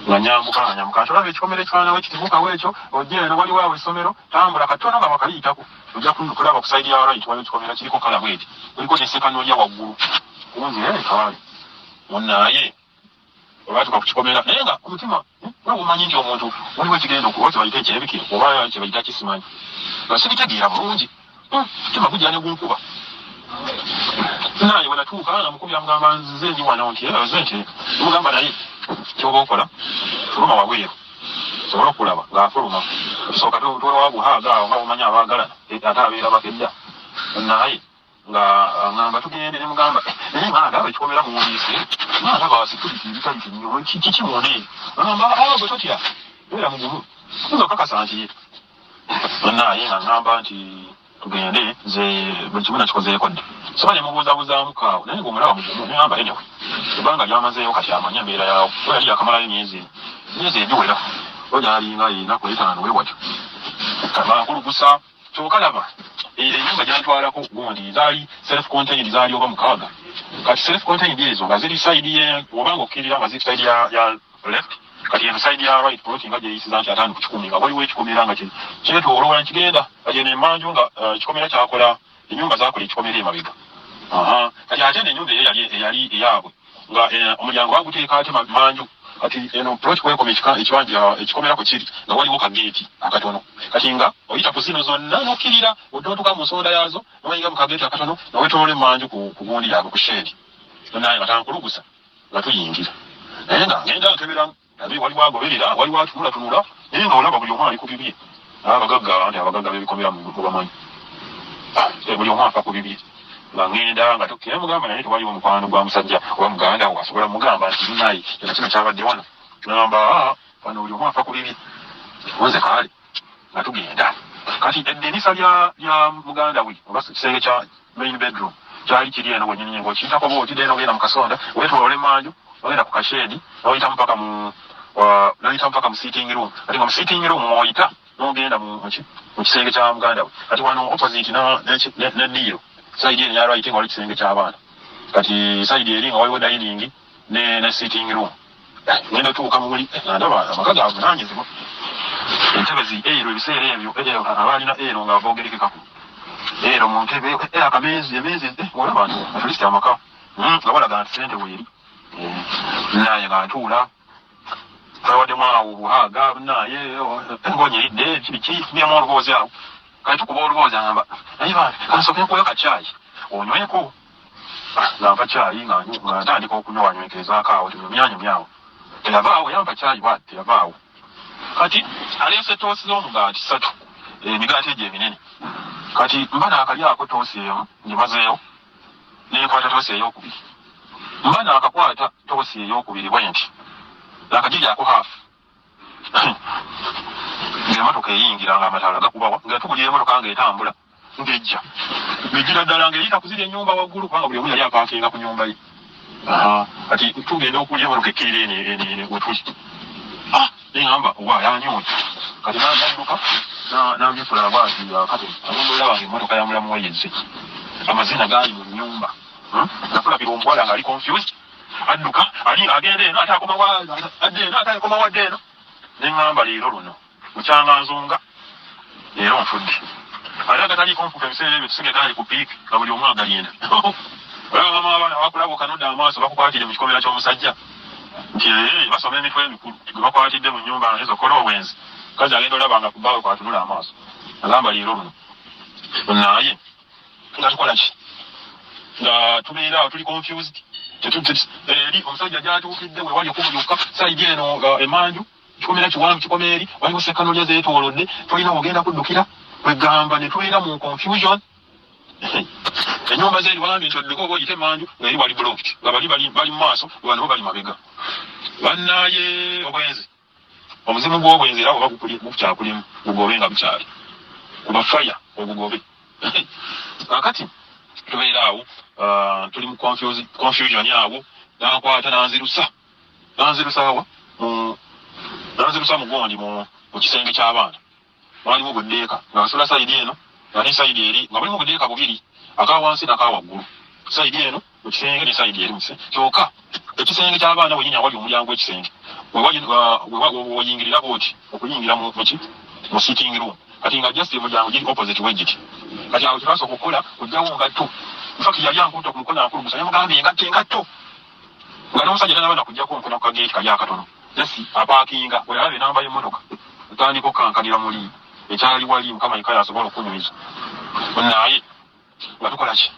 nga nyambuka tolaba ekikomere ekifaanana wekitibuka weekyo ojja eno wali waawe essomero tambula katono nga bakayitako ojja kulaba ku saidi ya right waliwo ekikomera kiriko kala bweti kuliko nesekanolya waggulu kunzi kaali munaye olwatuka ku kikomera naye nga omutima omanyi nti omuntu waliwo ekigenda okuwoza bayita ekyebikiro oba kyebayita kisimanyi nga sibitegeera bulungi mutima gujja ne gunkuba naye bwenatuuka namukubira mugamba nze ndi wano nti mugamba naye kyoba okola fuluma wabweru sobola okulaba ng'afuluma sooka towa buhaaga awo nga bumanya abaagalana ate abeera bakedda naye nga ngamba tugende ne mugamba naye ngaalaba ekikomera muwundiise ngaalaba security bitali kinnyo kiki muoneeri ngamba gwe totya beera mugumu nza okakasa nti naye nga ngamba nti tugende nze buli kimu nakikozeeko dde soba ne mubuuzabuzaamu kaawo naye ng'omulaba mugumu nengamba enewe ebbanga lyamazeeyo kati amanye embeera yaawo we yali yakamalayo emyezi egiwera ojalinga enaku etaano we watyo bankulugusa kyokka laba enyumba gyantwalako gundi zaali self contained zaali oba mukaaga kati self contained ezo nga ziri side obanga okkirira nga ziri side ya left kati eno side ya right poloti nga gyeyisiza nti ataano ku kikumi nga waliwo ekikomera nga kyetoloola nkigenda kati eno emanju nga ekikomera kyakola enyumba zakola ekikomera emabega kati ate n'enyumba eyo eyali eyaabwe nga omulyango baguteeka ate manju kati eno poloti kwekoma ekibanja ekikomerako kiri nga waliwo kageeti akatono kati nga oyita ku zino zonna nokkirira ototuka mu nsonda yaazo nomayinga mu kageeti akatono nawetolola emanju ku gundi yaabwe ku sheedi naye nga tankulugusa nga tuyingira naye nga ngenda nkeberamu nabi waliwo agoberera waliwo atunulatunula naye nga olaba buli omu ali ku bibye abagagga nti abagagga bebikomera mubamanyi buli omu afa ku bibye nga ngenda nga tukkira mugamba naye tewaliwo mukwano gwa musajja oba muganda wo asobola mugamba nti naye kino kino kyabadde wano nagamba wano buli omu afa ku bibye nze kaale nga tugenda kati eddinisa lya muganda we oba kisenge kya main bedroom kyali kiri eno wenyini ng'okiyitako bootidde eno ogenda mu kasonda weetoloola emanju ogenda ku kasheedi noyitamu mpaka mu sitting room kati nga mu sitting room mwoyita nogenda mu kisenge kya muganda we kati wano opposite ne diiro saidi eno yalwaite nga wali kisenge ky'abaana kati saidi eri nga waliwo dining ne sitting room ngenda tuuka muli ndaba amaka ga bunaanyizibwa entebe ero ebiseera ebyo abaalina ero nga boogerekekako ero mu ntebe akameezi emeezi olaba nti atulisi amaka nga balaga nti sente weeri naye nga ntuula tawaddemu awo buhaaga naye ngonyiridde kiki byemu oluboozi awo kati tukuba oluboozi agamba naye bantu kansooke nkuyo kacaayi onyweko nampa caayi nga ntandika okunywanywekerizaako awo timyanyumyawo teyavaawo yampa caayi bwati teyavaawo kati aleese toosi z'omugaati 3 emigaati egyo eminene kati mba naakalyako toosi emu ngimazeeyo nenkwata toosi ey'okubiri mba naakakwata toosi ey'okubiri bwe nti naakagiryako haafu ng'emotoka eyingira nga amataala gakubawa nga tugulira emotoka ng'etambula ng'ejja ng'ejjira ddala ng'eyita kuzirya ennyumba waggulu kubanga buli omu yali apaakinga ku nnyumba ye kati tugenda okulya emotoka ekkirira ene wetuli neŋŋamba oba yanyoye kati nadduka nambyukula bwati kati abomulaba ng'emmotoka ya mulamu weyezze amazina gaali mu nnyumba nakulabira omuwala ng'ali confused adduka agenda eno ate akomawa adde eno ate akomawa adde eno neŋŋamba leero luno mukyanganzunga leero nfudde ate agataliiko nfuka ebiseera ebyo tusinge gaali ku piiki nga buli omu agalinda olabamamu abaana bakulaba okanodde amaaso bakukwatire mu kikomera ky'omusajja nti basoma emitwe emikulu gwe bakwatidde mu nnyumba ezo kola obwenzi kazi agenda olaba nga kubaawe kwatunula amaaso agamba leero luno naye nga tukola ki nga tubeera awo tuli confused eri omusajja gyatuukidde we wali okubulyoka saidi eno emanju kikomera kiwanvu kikomeri waliwo sekanolya zeetoolodde tolina ogenda kuddukira wegamba ne tubeera mu confusion enyumba zeeri wambi nti oddeko oba oyite emanju ngaeri wali blocked nga bali mu maaso bano bali mabega bannaye obwenzi omuzimu gw'obwenzi era oba bukyakulimu bugobe nga bukyali kuba faya obugobe kakati tubeera awo tuli mu confusion awo nankwata nanzirusa mu gondi mu kisenge ky'abaana mwalimu obuddeeka nga basula saidi eno nga ne saidi eri nga mulimu obuddeeka bubiri akawansi n'akawaggulu saidi eno mu kisenge ne saidi eri mukise kyokka ekisenge ky'abaana bwe nyinya wali omulyango ekisenge weyingirira booti okuyingira mu sitting room kati nga just emulyango giri opposite wegiti kati awo kyebasooka okukola ojjawo ngatto infaki yali ankuta ku mukono ankulugusa yamugambye engatto nga n'omusajja tanabana kujjako omukono ku kageeti kali akatono jasi apaakinga bwe yalaba enamba y'emmotoka otandika okkankalira muli ekyali wali mukama yekali asobola okunyumiza naye nga tukola ki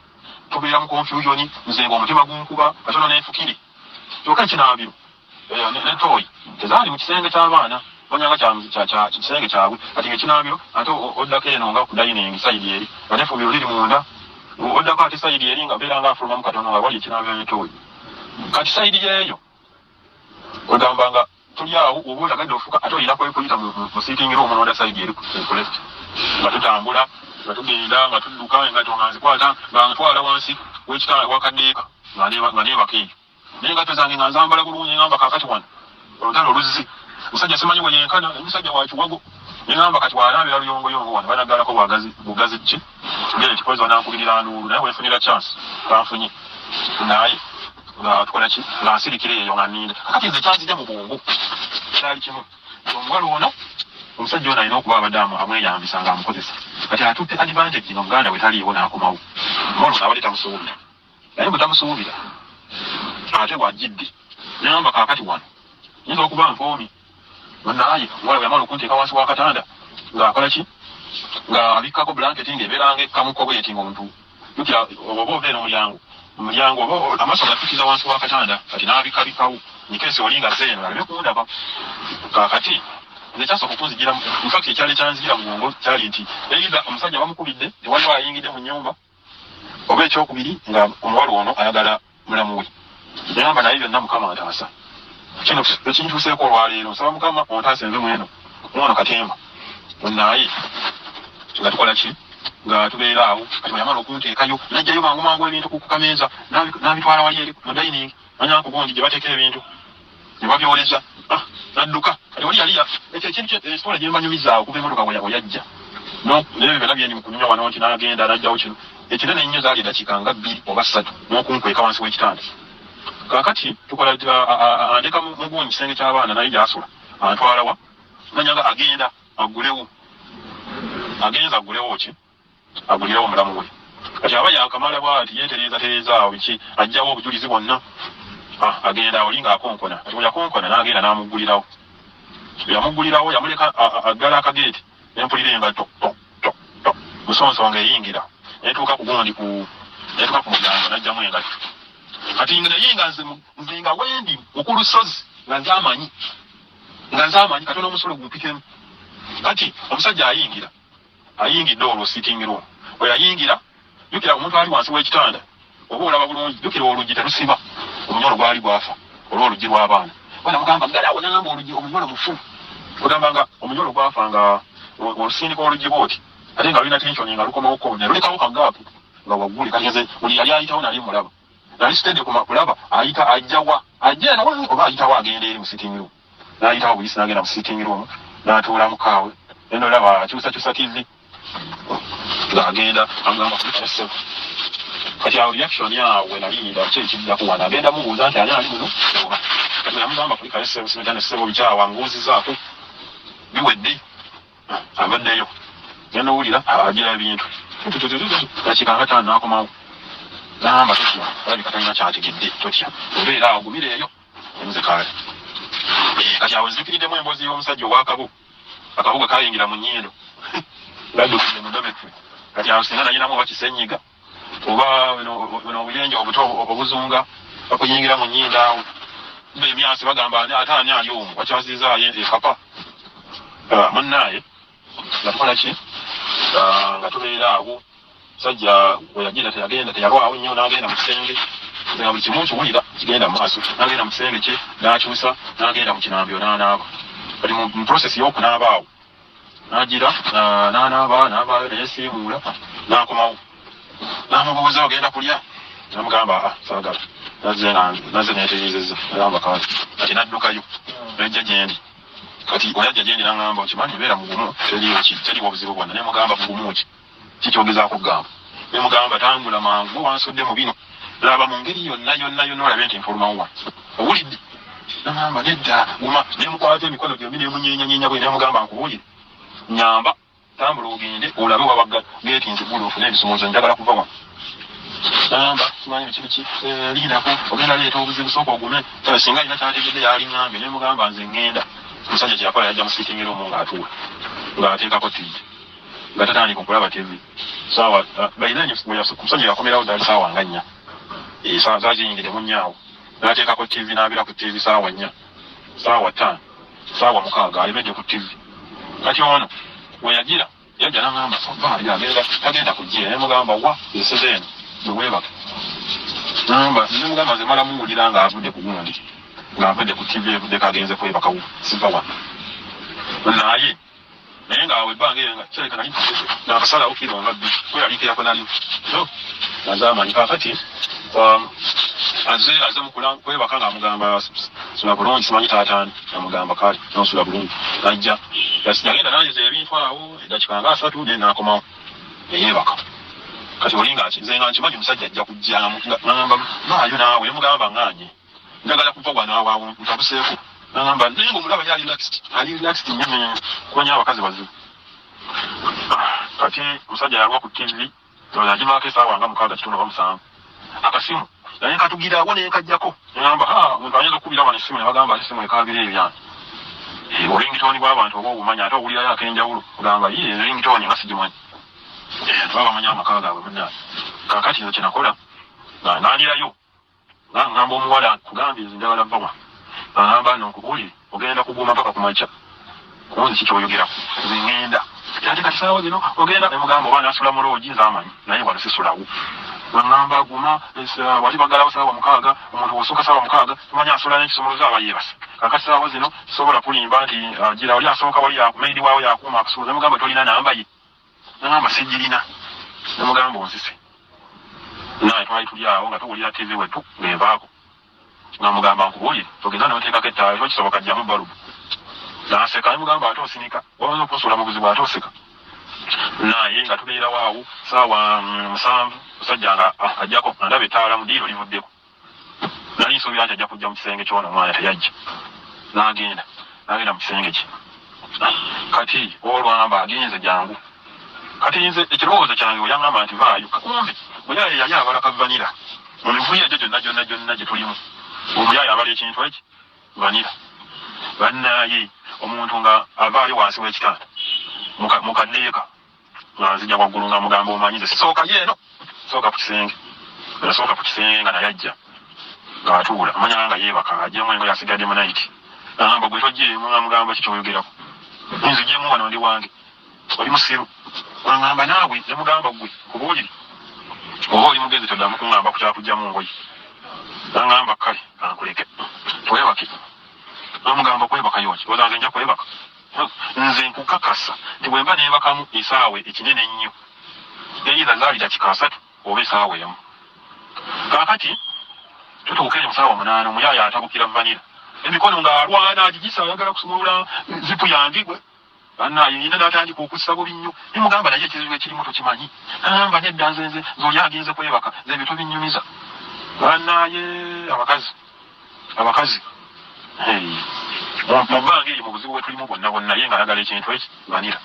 tubeera mu confusioni nzenga omutima gunkuba katono neefukire kyokka kinaabiro netooyi tezaali mu kisenge ky'abaana onyanga kisenge kyabwe kati ng'ekinaabiro ate oddako eno nga ku dayiningi sayidi eri nga nefubiro liri munda oddako ate sayidi eri nga beera nga afulumamu katono nga wali ekinaabiro netooyi kati sayidi yeeyo ogamba nga tuli awo oba olagadde ofuka ate oyina kwekuyita mu sitting room n'oda sayidi eri ku left nga tutambula nga tugenda nga tudduka engato nga nzikwata nga ntwala wansi wakaddeeka nga neebaka eyo naye engato zange nga nzambala bulungi ngamba kakati wano olutalo oluzzi musajja simanyi we yenkana omusajja wa kiwago nengamba kati walambira luyongoyongo wano banaggalako bugazi ki tugere kipozi wanankubirira nduulu naye wenfunira chance kanfunye naye nga tukola ki nga nsirikira eyo nga nninda kakati nze kyanzija mu bwongo kyali kimu omuwala ono omusajja ono alina okuba abadde amweyambisa nga amukozesa kati atutte advantage nga muganda we taliiwo n'akomawo omuwala ono abadde tamusuubira naye bwe tamusuubira ate bw'ajjidde nengamba kaakati wano nyinza okuba mpoomi naye omuwala bwe yamala okunteeka wansi w'akatanda ng'akola ki nga abikkako blanketi ng'ebeera ng'ekamuko bweti ng'omuntu jukira oba obeera omulyango oba amaaso gatukiza wansi w'akatanda kati n'abikabikawo nikesi oli nga zeeno alabe kundaba kaakati nze kyasooka okunzijira infacti ekyali kyanzijira mu bwongo kyali nti either omusajja bamukubidde tewaliwo ayingidde mu nnyumba oba ekyokubiri nga omuwala ono ayagala mulamu we nagamba naye byonna mukama antaasa kino ekintuuseeko olwaleero nsaba mukama ontaasa enve mweno mwono katemba naye nga tukola ki nga tubeera awo kati yamala okunteekayo najjayo mangu ebintu ku kameeza n'abitwala wali eri mu dayiningi anyanku gundi gye bateeka ebintu ne babyoleza nadduka kati wali yali ekyo ekintu ekitwala gye mbanyumiza okuva emmotoka we yajja naye byonna byendi mu kunyumya wano nti n'agenda n'ajjawo kino ekinene ennyo zaali eddakiika nga 2 oba 3 n'okunkweka wansi w'ekitanda kaakati tukola andeka mugumu kisenge ky'abaana naye gyasula antwalawa nanyanga agenda aggulewo ki agulirewo omulamu we kati aba yakamala bwati yeetereeza awo biki ajjawo obujulizi bwonna agenda oli ng'akonkona kati bwe yakonkona n'agenda n'amuggulirawo yamuggulirawo yamuleka aggala akageeti nempulira engatto musonso nga eyingira netuuka ku gundi netuuka ku muryango n'ajjamu engatto kati naye nga nze nga wendi okulusozi nga nzaamanyi katono omusolo gumpikemu kati omusajja ayingidde olwo sitting room bwe yayingira jukira omuntu ali wansi w'ekitanda oba olaba bulungi jukira oluggi terusiba omunyolo gwali gwafa olwo oluggi lw'abaana bana mugamba ngalawo nagamba oluggi omunyolo mufu ogamba nga omunyolo gwafa nga olusindika oluggi bwoti ate nga lulina tensioni nga lukomawo ne lulekawo kagaapu nga wagguli kati nze buli yali ayitawo nali mulaba nali sitedde kulaba ayita ajjawa ajja eno oba ayitawo agenda eri mu sitting room n'ayitawo buyisi n'agenda mu sitting room n'atuula mukaawe eno olaba akyusakyusa tv ng'agenda amugamba kulika ssebo kati awo reaction yawe nalinda ki ekijjaku wano agenda mubuuza nti ani ali muno kati yamugamba kulika ssebo simeta nessebo bikyawa nguuzizaako biwedde abaddeyo genda owulira agira ebintu dakika nga n'akomawo n'agamba totya alabika talina kyategedde totya obeera awo gumireeyo emuze kaale kati awo nzikiriddemu emboozi y'omusajja ow'akabo akabuga kayingira mu nnyindo gaddukidde mu ndometwe kati awo singa nayinamu oba kisenyiga oba buno obuyenje obuto obuzunga bakuyingira mu nnyindo awo emyasi bagamba ate ani ali omu wakyazizaayo ekapa munnaaye nga tukola ki nga tubeera awo musajja we yagenda teyalwawo nnyo n'agenda mu kisenge nga buli kimu nkiwulira kigenda mu maaso n'agenda mu kisenge kye n'akyusa n'agenda mu kinambiro n'anaaba kati mu process y'okunaaba awo n'agira n'anaabayo neyesiimuula n'akomawo n'amubuuza ogenda kulya n'amugamba saagala nazze neetereezezza agamba kati n'addukayo nejja gyendi kati oyajja gyendi n'agamba okimanyi beera mugumu teriwo obuzibu bwonna nemugamba mugumu ki kikyogezaako kugamba nemugamba tambula mangu wansudde mu bino laba mu ngeri yonna olabe nti nfuluma wa owulidde n'agamba nedda guma nemukwata emikono gyombi nemunyenyanyenya bwe nemugamba nkubuulire nyamba tambula ogende olabe wabaga geeti nzigula ofune ebisumuluzo njagala kuva wa n'agamba kimanyi biki liinako ogenda leeta obuzibu sooka ogume singa alina kyategedde yaliŋŋambye nemugamba nze ŋŋenda omusajja kyeyakola yajja musiitingera omu ng'atuula ng'ateekako tivi nga tatandika okulaba tivi saawa bayinanyi omusajja yakomerawo ddali saawa nga 4 saawa zagiyingire munyaawo n'ateekako tivi n'abira ku tivi saawa 4 saawa 5 saawa 6 alemedde ku tivi kati ono weyagira yajja n'agamba tagenda kujjira nemugamba wa esezeeno bweweebaka n'agamba nemugamba nze mala muwulira ng'avudde ku gundi ng'avudde ku tivi evuddeko agenze kwebakawo siva wano naye ng'awe ebbanga eyo nga kireka nali n'akasalawo kiro nga bbiri kweyaliikirako nali nazaamanyi kakati aze kwebaka ng'amugamba sula bulungi simanyi taataani amugamba kale nosula bulungi najja yagenda nayeza ebintu awo eddakika nga 3 ne n'akomawo neyeebaka kati olinga nze nga nkimanyi omusajja ajja kujjamu n'agamba maayo naawe nemugamba ŋŋanye njagala kuva wano awo ntabuseeko n'agamba naye ng'omulaba yali relaxed nnyo kunya abakazi bazibu kati omusajja yalwa ku tivi yagimaako esaawa nga 6:7 akasimu naye katugirawo naye kajjako ngamba omuntu ayinza okukubira wano essimu ne bagamba ati essimu ekaabira ebyange oringitooni bw'abantu oba obumanya ate owulirayo ak'enjawulo ogamba ringitooni nga sigimanyi tuba bamanya amaka gaabwe munnaaye kaakati nze kyenakola naanirayo ngamba omuwala kugambye nze njagala vva wano agamba nonkubuulire ogenda kuguma mpaka ku makya kunzi kikyoyogerako nze ŋŋenda ate kati saawa zino ogenda nemugamba oba nasula mu loogi nzaamanyi naye wano sisulawo ngamba guma wali bagalawo saawa 6 omuntu bw'osooka saawa 6 tumanyi asula n'ekisumuluzo aba yeebasa kakati saawa zino sobola kulimba nti gira oli asooka wali maidi waawo yakuuma akusumuluzo nemugamba tolina namba ye nagamba sijirina nemugamba onzise naye twali tuli awo nga tuwulira tivi wetu ng'evaako namugamba nkubuulire togenda noteekako ettaala ekyo kisoboka jjamu balubu naseka nemugamba ate osinika wabanza okunsula mu buzibu ate oseka naye nga tubeerawo awo saawa 7 musajja nga ajjako ndaba ettaala mu diiro livuddeko nali nsuubira nti ajja kujja mu kisenge ky'ono omwana teyajja n'agenda mu kisenge kye kati olwamba agenze jangu kati nze ekirowoozo kyange oyangamba nti vaayo kumbe muyaye yali abala kavanira mu mivuyo egyo gyonna gye tulimu omuyaye abala ekintu eki vanira bannaye omuntu nga avaayo wansi w'ekitanda mu kaddeeka ng'anzija waggulu nga mugamba omanyize sisooka yeeno sooka ku kisenge nasooka ku kisenge nga naye ajja ng'atuula amanya nga yeebaka ajjemu engo yasigadde mu nayiti agamba gwe tojjeemu nga mugamba kikyoyogerako nzijjemu wano ndi wange oli musiru ngamba naawe nemugamba gwe kubuulire oba oli mugenzi toddamu kuŋŋamba ku kyakugjamu ngoye nagamba kale kankuleke twebake namugamba kwebaka yoki oza nze nja kwebaka nze nkukakasa nti bwe mba neebakamu esaawe ekinene ennyo eyiza zaali dakika 3 oba esaawa emu kaakati tutuukeyo mu saawa 8 omuyaye atabukira vanira emikono ng'alwana agigisa ayagala kusumulula zipu yangigwe bannaye yina n'atandika okussa bubi nnyo nemugamba naye ekizibu ekirimu tokimanyi nagamba nedda nzenze z'oli agenze kwebaka zebyo tobinyumiza bannaye abakazi mu bbanga eri mu buzibu bwe tulimu bwonna ye ng'ayagala ekintu eki vanira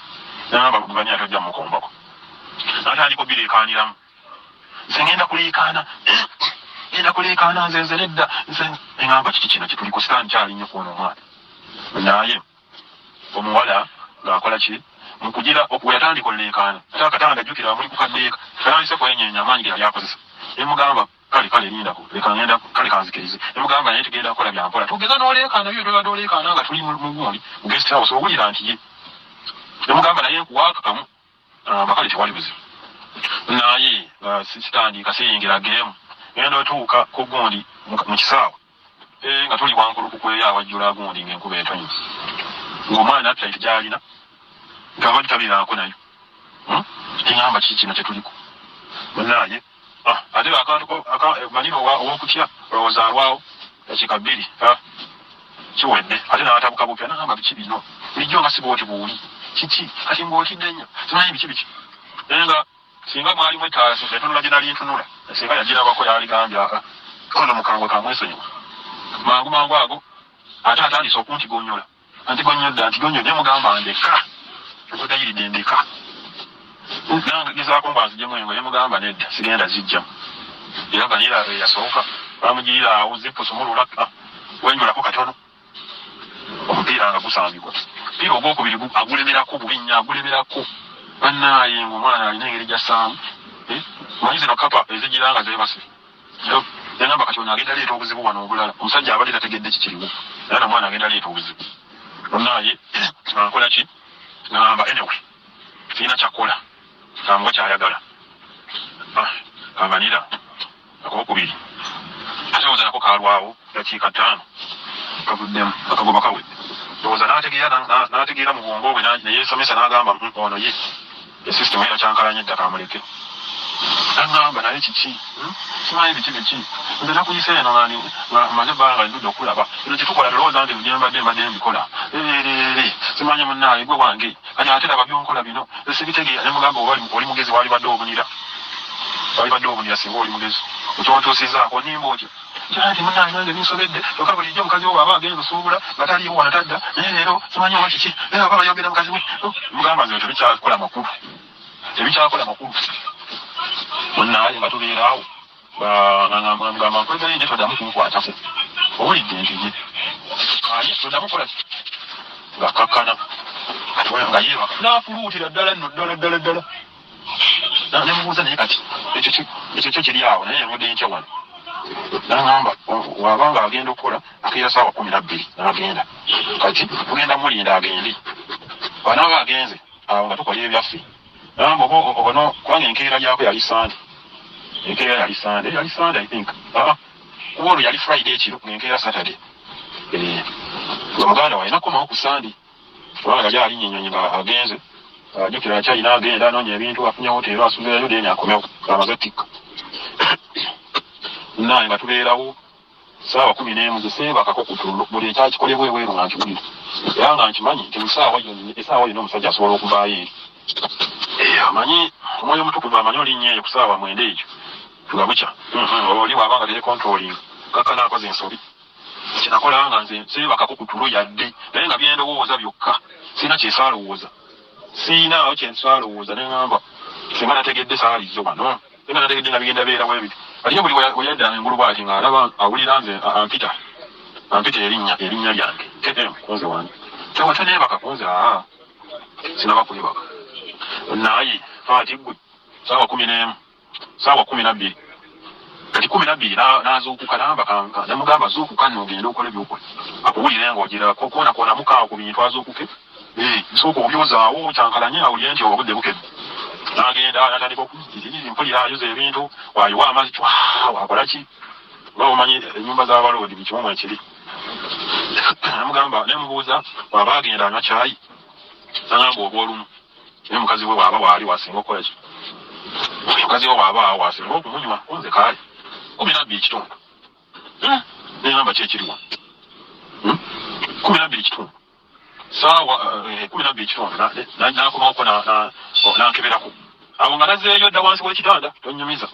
nagamba vanira tojja mumukombako n'atandika obireekaaniramu nze ngenda kuleekaana nzenze nedda engamba kiki kino kituli ku sitaani kyali nnyo kuono omwana naye omuwala ng'akola ki mukugira weyatandika oleekaana ate akatanda jjukira muli ku kaddeeka tandise kwenyeenya amaanyi ge yali akozesa nemugamba kale lindako leka ngenda kale kanzikirize nemugamba naye tugenda kukola byampola tugeza n'oleekaana byo tobadde oleekaana nga tuli mu gundi mu guest house owulira nti ye nemugamba naye nkuwaaka kamu bakale tewali buzibu naye sitandika siyingira geemu ngenda otuuka ku gundi mu kisaawe nga tuli wankulu kukweya awajjula gundi ng'enkuba entonyi ng'omwana attayite gy'alina ng'abadde tabiraako nayo engamba kiki kino kyetuliko munaye ate akantu manino owokutya olowooza alwawo dakika 2 kiwedde ate n'atabuka bupya nagamba biki bino bulijjo nga sibooti buuli kiki kati ng'otidde nnyo simanyi biki naye nga singa mwali mwetaasi etunula gye nali ntunula singa yagirabako yaligambya kono mukambwe kamwesonyiwa mangu ago ate atandise okuntigonyola antigonyodde mugamba ndeka okudayiridde ndeka nange gezaako mbazijemu engo yemugamba nedda sigenda zijjamu era vanira yasooka bamugirira awo zipusumulula wenjulako katono omupiira nga gusambibwa piira ogwokubiri agulemerako bulinnya agulemerako bannaye ngaomwana alina engeri gyasaamu manyi zino kapa ezigira nga zebase yagamba kati ono agenda leeta obuzibu wano obulala omusajja abadde tategedde kikiriwo era namwana agenda leeta obuzibu onnaye nkola ki ngamba anyway sirina kyakola kambwa kyayagala kavanira akokubiri ate oza nako kalwawo dakiika 5 kavuddemu akagoba kawedde ndowooza n'ategeera mu bwongo bwe neyeesomesa n'agamba ono ye esisitemu era kyankalanye edda kamuleke nagamba naye kiki simanyi biki nze nakuyisa eno maze ebbanga ndudde okulaba eno kyetukola tulowooza nti byembadde mbikola simanyi munnaaye gwe wange kati ate laba byonkola bino sibitegeera ne mugamba oli mugezi walibadde obunira singa oli mugezi okyontuusizaako nimba otyo nti munnaaye nange ninsobedde kyokka bulijjo omukazi we bw'aba agenza osuubula nga taliiwo wano tadda naye leero simanyi oba kiki naye aba bayogera mukazi we mugamba nze tebikyakola makulu munnaaye nga tubeeraawo ngamba nkwegayo nje toddamu kunkwatako owulidde nti ye aye toddamu kola nga kakkana nga yeebaka n'afuluutira ddala nno ddala nemubuuza naye kati ekyo kyo kiri awo naye yavudde nkya wano nagamba wabanga agenda okukola akeera saawa 12 n'agenda kati tugenda mulinda agende banaaba agenze awo nga tukola ebyaffe nagamba ono kubanga enkeera gyako yali sande I think kuba olwo yali Friday ekiro ng'enkeera Saturday nga muganda walina kukomawo ku sande kubanga gyali nnyinnyonyi nga agenze ajjukira akyalina agenda anoonya ebintu afunye hoteero asuubirayo deni akomewo amaze otikka naye nga tubeerawo saawa 11 zeseebakako kutulo buli ekyakikolebwa ebweru nga nkiwulira era nga nkimanyi nti esaawa yonna omusajja asobola okuvaayo eri amanyi omwoyo omutukuvu amanyi olinnya eyo ku saawa 9 ekyo tugabukya oli wabanga teye controlling kakkana akoze ensobi kinakola nga nze seebakako kutulo yadde naye nga byendowooza byokka sirina kyesaalowooza siinaawo kyensaalowooza neŋŋamba singa nategedde saalizo wano singa nategedde nga bigenda beerawo ebiti ate buli weyadda engulu bwati ng'alaba awulira nze ampita erinnya lyange kunze wange kyawata neebaka kunze sinaba kwebaka naye ati gwe saawa 11 saawa 12 kati 12 n'azuukuka n'ambakanga namugamba zuukuka n'ogenda okola ebyokola akuwulire ng'ogirako koona mukaawo ku bintu azuukuke nsooka obyozaawo kyankalanye awulire nti obudde bukedde n'agenda natandika mpulira ayoza ebintu wayiwa amazzi wakola ki nga omanyi ennyumba z'abaloodi bikimumu ekiri namugamba nemubuuza waba agenda anywa kyayi nagamba oba olumu naye mukazi we waaba waali wasinga okukola ki mukazi we waaba wasinga okumunywa nze kaali 12 ekitundu negamba kyekiriwa 12 ekitundu saawa 12 ekitundu nakomako nankeberako awo nga nazeeyo dda wansi w'ekitanda tonyumiza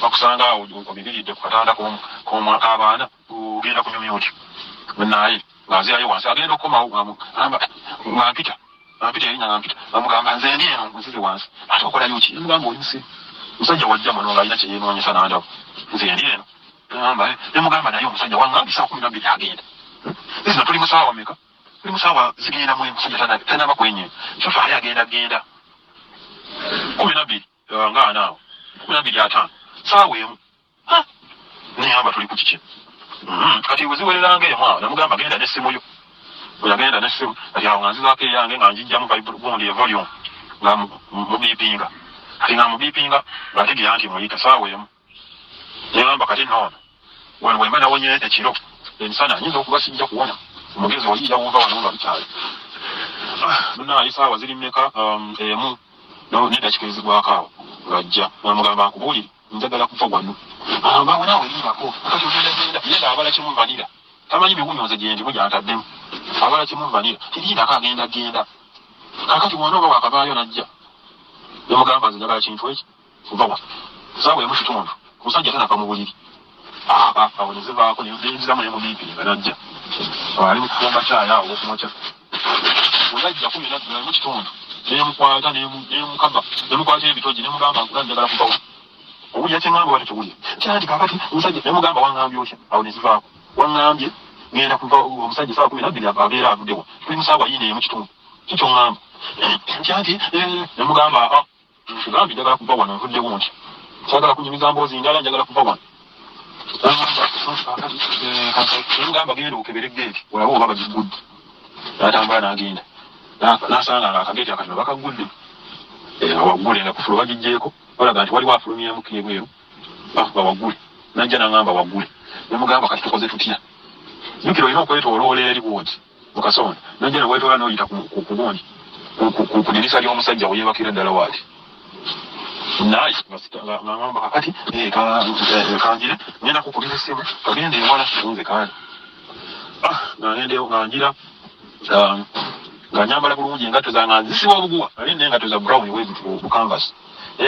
bakusanga awo obibiridde ku katanda k'abaana ogenda kunyumya otyo naye ng'azeeyo wansi agenda okukomawo ngampita erinnya ngampita amugamba nze ndi eno nzize wansi ate okolayo ki nemugamba oli musiru musajja wajja muno ng'alina kyeyenoonyesa nandawo nze ndi eno nemugamba naye omusajja wangambye saawa 12 agenda zino tuli mu saawa meka tuli mu saawa zigenda mu musajja tanaba kwenye kyofaayo agenda 12 ng'anaawo 12:05 saawa emu neyamba tuli ku kiki kati weziwereranga emu namugamba genda n'essimu yo bweyagenda n'essimu kati awo nga nzizaako eyange nga njijjamu gundi evolume nga mubiipinga kati nga mubiipinga ng'ategeera nti muyita saawa emu neyamba kati noono wano bwemba nawonye ekiro emisana nyinza okuba sijja kuwona omugezi oyiya wuva wano nga bukyali munaayi saawa ziri mmeka emu nedakika ezigwako awo ng'ajja namugamba nkubuulire njagala kufa wano ambawe naawe erimbako kati ogendagenda yenda abala kimuvanira tamanyi biwunyonze gyendimu gyataddemu abala kimuvanira tirindako agenda kakati wona oba wakavaayo najja nemugamba nze njagala kintu eki kuvawa sawa ya mushitundu musajja tana pamubuliri abonezeva ko n'inzira mu bibi banajja ali mu kukomba kyaya awo kumacha unajja kumina mu kitundu nemukwata nemukaba nemukwata ebitoji nemugamba nkulanjagala kuvawa obuya kyengamba wali kyobuli kyandi kakati musajja nemugamba wangambye osha abonezeva wangambye ngenda kuva omusajja saa 12 abeera avuddewo tuli musaawa yine mu kitundu kicho ngamba kyandi nemugamba kugambi njagala kuva wano nvuddewo nti sagala kunyumiza mboozi ndala njagala kuva wano ngamba genda okebere gate olaba oba bagigudde natambula n'agenda nasanga akageti akatono bakagudde waggule nga kufulu bagijjeeko olaga nti waliwo afulumyemu kebweru bawaggule najja nangamba waggule nemugamba kati tukoze tutya jukira olina okwetoloola eri bwoti mukasonda najja newetoola n'oyita kugundi ku dirisa ly'omusajja weyebakira ddala waati naye ngamba kakati kanjire ngenda kukubira essimu kagende ewala nze kaali nganjira nga nyambala bulungi engatto zange nzisiba obuguwa ali n'engatto za brown bucanvas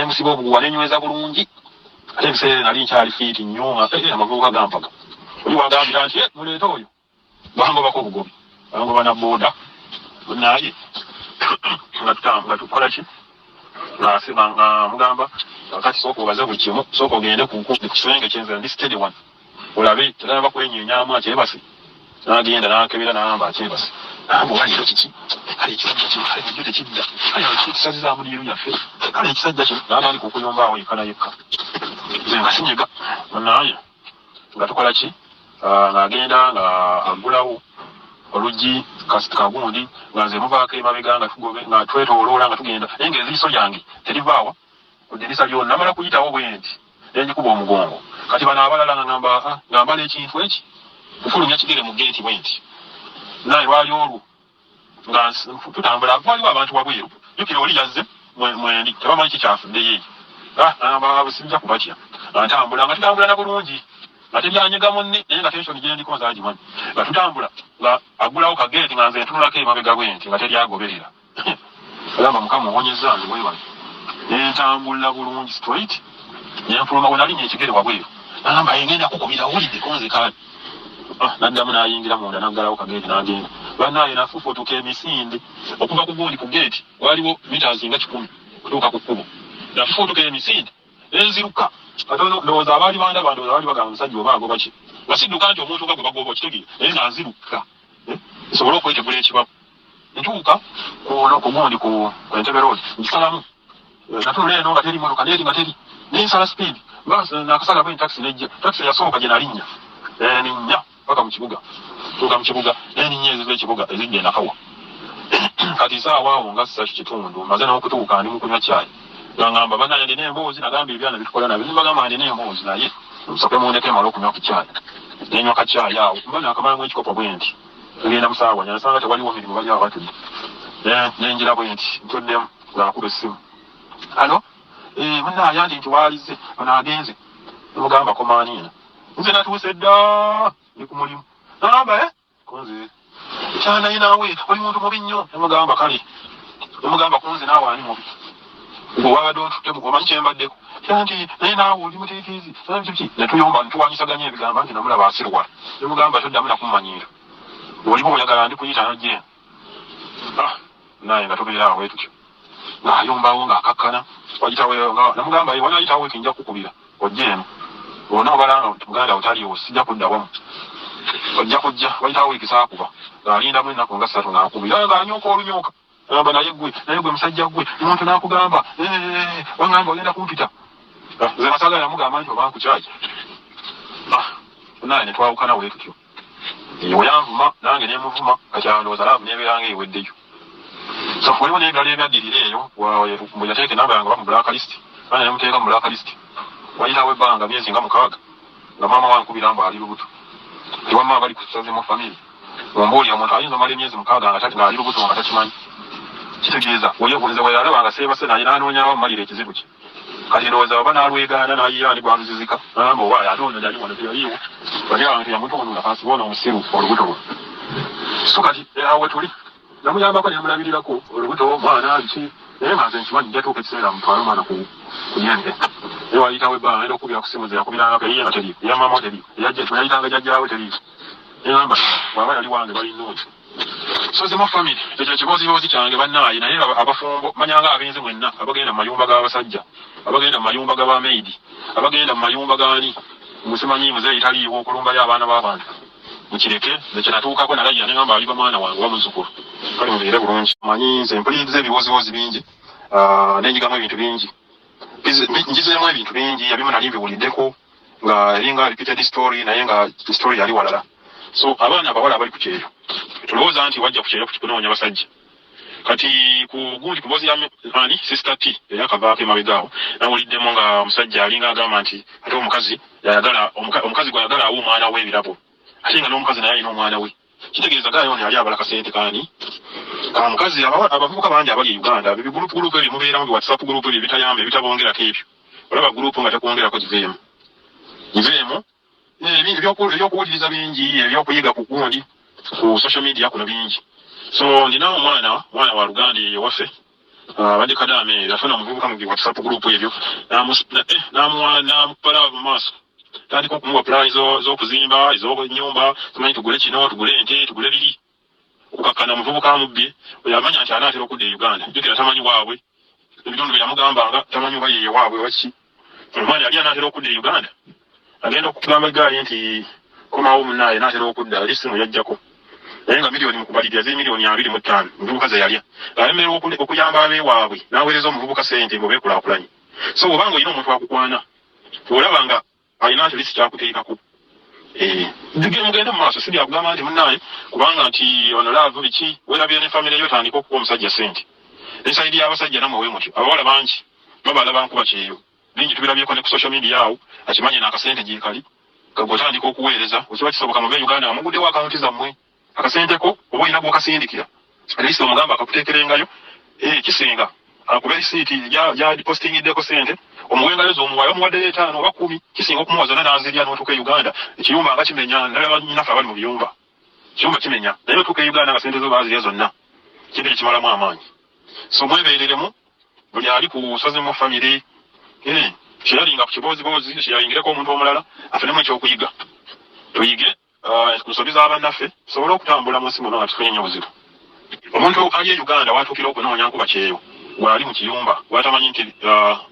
musiba obuguwa nenyweza bulungi ate ebiseera nali nkyali fiiti nnyo amavubuka gampaga oli wagambira nti muleete oyo bangobako obugobi bangoba na booda naye nga tukola ki nga mugamba kakati sooka obaze buli kimu sooka ogende ku kiswenge kyenze ndi steady one olabe tetanaba kwenyenyaamu akyebase n'agenda n'akebera n'agamba akyebase namba waliro kiki kale ekisajja kino kale ekyo tekidda kale kisazizaamu liiru yaffe kale ekisajja kino naaba ali kukuyomba awo yekka na yekka nze nga sinyega naye nga tukola ki ng'agenda nga agulawo oluggi kagundi nga nze muvaako emabega nga tugobe nga twetooloola nga tugenda naye ng'eziiso lyange terivaawa ku ddirisa lyonna namala kuyitawo bwe nti nenjikuba omugongo kati bano abalala nga ngambala ekintu eki kufulumya kigere mu geeti bwe nti naye lwali olwo nga tutambula waliwo abantu wabweru jukira oli yazze mwendi tebamanyi kikyafudde yeeyo sijja kubatya ntambula nga tutambula na bulungi nga tebyanyega munne naye nga tensioni gyendiko nzaagimanyi nga tutambula nga agulawo kageeti nga nze ntunulako emabega bwe nti nga teryagoberera agamba mukama owonyeza nze webale nentambula bulungi straight nenfuluma we nalinya ekigere wabweru nagamba ngenda kukubira wuliddeko nze kaali naddamu n'ayingira munda naggalawo kageeti n'agenda bannaye nafufutuka emisinde okuva ku gundi ku geeti waliwo mitazi nga 10 kutuuka ku kkubo nafufutuka emisinde enziruka katono ndowooza abaali bandaba ndowooza baali bagamba omusajja oba agoba ki nga sidduka nti omuntu nga gwe bagoba okitegeera naye nga nziruka nsobole okwetegula ekibabu ntuuka ku gundi ku Entebe road nkisalamu natunula eno nga teri motoka neeri nga teri nensala speed nakasala bwe taxi nejja taxi yasooka gye nalinnya ninnya paka mu kibuga tuuka mu kibuga neninnya ezo z'ekibuga ezijja enakawa kati saawa awo nga ssaki kitundu maze n'okutuuka ndi mu kunywa caayi ngamba banaye ndina emboozi nagamba ebyana bitukola nabyo nimbagamba ndina emboozi naye nsooke mundeke emala okunywa ku caayi nenywa ka caayi awo mba nakamalamu ekikopo bwe nti ngenda musaawa nasanga tewaliwo mirimu bali awo batudde nenjira bwe nti ntuddemu ngaakuba essimu alo munaaye andi nti waalize ono agenze nemugamba komaaniina nze natuuse dda ndi ku mulimu nagamba kunze kyanaye naawe oli muntu mubi nnyo nemugamba kale nemugamba kunze naawe ani mubi wabadde otutte omanyi kyembaddeko kyanti naye naawe oli muteekeezi ki netuyomba nituwanyisaganya ebigamba nti namulaba asirwala nemugamba toddamu nakummanyiira oliba oyagala ndi kuyita nojjeeno naye nga tubeera awo etutyo ng'ayombawo ng'akakkana wayitawo namugamba wanayitawo eki nja kukubira ojjeeno olina obalanga muganda otaliwo sijja kudda wamu ojja kujja wayitawo ekisaakuba ng'alindamu ennaku nga 3 ng'akubira ng'anyooka olunyooka agamba naye gwe musajja gwe omuntu n'akugamba wangamba ogenda kumpita nze nasagala namugamba nti oba nkukyaki naye ne twawukana we tutyo weyanvuma nange nemuvuma kakyandooza laavu nebeeranga eweddeyo so waliwo n'ebirala ebyaddirira eyo bwe yateeka enamba yange ba mu blacklist naye nemuteeka mu blacklist wayitawo ebbanga myezi nga 6 nga maama wankubira mbu ali lubuto tiwamma bali kusaze mu famire ombuulira omuntu ayinza omala emyezi 6 ng'ali lubuto nga takimanyi kitegeeza oyebuleza wealabanga seebase naye n'anoonyawo mmalira ekizibu kye kati ndowooza oba n'alwegaana n'ayiira ndi gwamuzizika nagamba oba ate ono yali wano teyaliiwo bali abantu yamutonula kansi boona omusiru olubuto lwe so kati awe tuli namuyambako nemulabirirako olubuto omwana biki nga nze nkimanyi njatuuka ekiseera mutwale omwana ku yende ewayitawo ebbanga era okubira kusimuza yakubiranga ye nga teriiko eya maama teriiko eyayitanga jjajjaawe teriiko egamba bwaba yali wange balinooki so zima family ekyo ekiboozibozi kyange bannaayi naye abafumbo manyanga abenzi mwenna abagenda mu mayumba g'abasajja abagenda mu mayumba g'abamaidi abagenda mu mayumba gaani musimanyi muzeeyi taliiwo okulumbayo abaana b'abantu mukireke nekyo natuukako nalayira ne ngamba aliba mwana wange wamuzzukulu kale mubeere bulungi manyi nze mpuliriza ebiwooziwoozi bingi nenjigamu ebintu bingi njizeemu ebintu bingi ebimu nali mbiwuliddeko nga eringa repeated story naye nga story yali walala so abaana abawala abali ku kyeyo tulowooza nti wajja ku kyeyo kunoonya basajja kati ku gundi kuboozi ya ani sister T eyakavaako emabegaawo nawuliddemu nga omusajja alinga agamba nti ate omukazi yayagala omukazi gwayagala awo omwana we ebirabo ate nga n'omukazi naye alina omwana we kitegeeza gayo ono yali abala kasente kaani omukazi abavubuka bangi abali e Uganda bigurupu ebyo mubeeramu bi WhatsApp gurupu ebyo bitayamba ebitabongerako ebyo olaba gurupu nga tekwongerako giveemu ebyokuwuliriza bingi ebyokuyiga ku gundi ku social media kuno bingi so ndinawo omwana wa Luganda ewaffe abadde kadaame yafuna omuvubuka mu WhatsApp gurupu ebyo namupala mu maaso tandika okumuwa pulaani z'okuzimba ez'obunyumba tumanyi tugule kino tugule ente tugule biri okukakkana omuvubuka amubbye oyo amanya nti anaatera okudda e Uganda jjukira tamanyi waabwe ebitundu bye yamugambanga tamanyi oba yeye waabwe waki omwana yali anaatera okudda e Uganda agenda okugamba eggaali nti komawo munaaye naatera okudda ali simu yajjako naye nga miliyoni mukubalirira ze miliyoni 25 omuvubuka ze yalya alemerera okuyamba abeewaabwe n'aweereza omuvubuka sente ngo beekulaakulanye so obanga olina omuntu akukwana olaba nga alina nti lisi kyakuteekako mugende mu maaso si byakugamba nti munaaye kubanga nti ono laavu biki weerabire ne famire yo tandika okuwa omusajja sente n'ensaidi y'abasajja namwe mutyo abawala bangi babala bankuba kyeyo bingi tubirabyeko ne ku social media awo akimanye n'akasente gyekali kagotandika okuweereza okiba kisoboka mube Uganda amuguddewo akawunti zammwe akasenteko oba olina gw'okasindikira alisi omugamba akakuteekerengayo kisinga akuba erisiiti gya postingiddeko sente omuwengayo z'omuwayo omuwaddeyo 5 oba 10 kisinga okumuwa zonna n'azirya n'otuuka e Uganda ekiyumba nga kimenya ndala nyinaffe abali mu biyumba ekiyumba kimenya naye otuuka e Uganda nga sente zo baazirya zonna kintu ekimalamu amaanyi so mwebeereremu buli ali ku sozi mu famire kyeyalinga ku kiboozibozi kyeyayingireko omuntu omulala afunemu ekyokuyiga tuyige ku nsobi z'abannaffe tusobole okutambula mu nsi muno nga tufunye nnyo obuzibu omuntu ali e Uganda watuukira okunoonya nkuba kyeyo gwali mu kiyumba gwatamanyi nti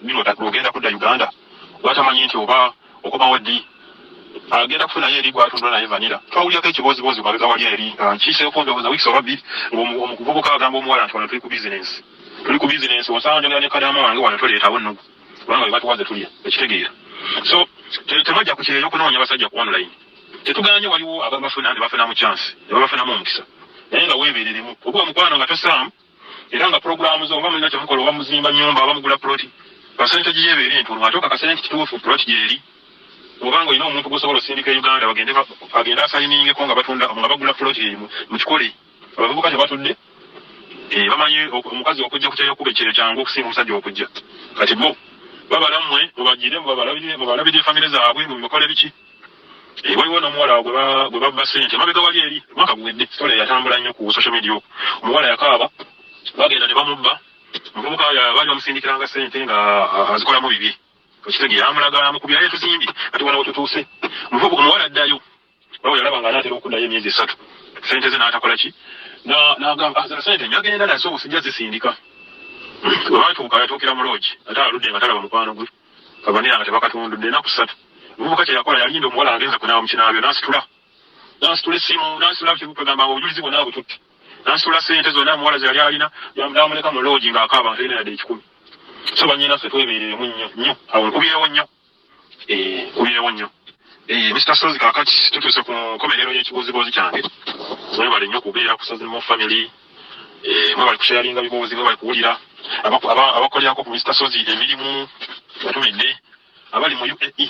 bino ogenda kudda Uganda gwatamanyi nti oba okomawo ddi agenda kufunayo eri gwatundula naye vanira twawulyako ekiboozibozi gwabega wali eri kiiseeko ndowooza wiiki oba bbiri ng'omuvubuka agamba omuwala nti wano tuli ku bizinensi osanga njogera ne kadaama wange wano toleetawo nnugu kubanga we batuwaze tulya ekitegeera so temwajja ku kyeyo okunoonya basajja ku online tetuganye waliwo ababafuna ne bafunamu chance ne babafunamu omukisa naye nga weebeereremu oba omukwano nga tosaamu era nga programu zo oba mulina kyemukola oba muzimba nnyumba oba mugula ploti pasente giyeebeera entono ate akasente kituufu ploti gyeri obanga olina omuntu gwosobola osindika e Uganda agende asayiningeko nga batunda nga bagula ploti eyo mukikole abavubuka tebatudde bamanyi omukazi okujja kutera okuba ekyeyo kyangu okusinga omusajja okujja kati bo babalammwe mubagire mubalabire famire zaabwe mubikole biki waliwo n'omuwala gwe babba sente mabega wali eri mwaka guwedde sitole yatambula nnyo ku social media omuwala yakaaba bagenda ne bamubba omuvubuka baali bamusindikiranga sente nga azikolamu bibi ekitegeera amulaga amukubira ye tuzimbye kati wano wetutuuse omuwala addayo bawe yalaba nga anaatera okuddayo emyezi 3 sente ze n'atakola ki n'agamba zino sente nyagenda nazo obusijja zisindika bwe batuuka yatuukira mu loogi ate aludde nga talaba mukwano gwe kavanira nga tebakatundudde ennaku 3 omuvubuka kye yakola yalinda omuwala agenza kunaaba mu kinaabyo n'asitula essimu n'asitula kigamba nga obujulizi bwonna bututte n'asitula sente zonna omuwala ze yali alina n'amuleka mu loogi ng'akaaba nga talina yadde 10 so bannyinaffe twebeereremu nnyo awo nkubirewo nnyo Mr. Sozi kakati tutuuse ku nkomerero y'ekibuuzibuuzi kyange mwebale nnyo okubeera ku Sozi mu family mwebale kusharinga bibuuzi mwebale kuwulira abakolerako ku Mr. Sozi emirimu batumidde abali mu UAE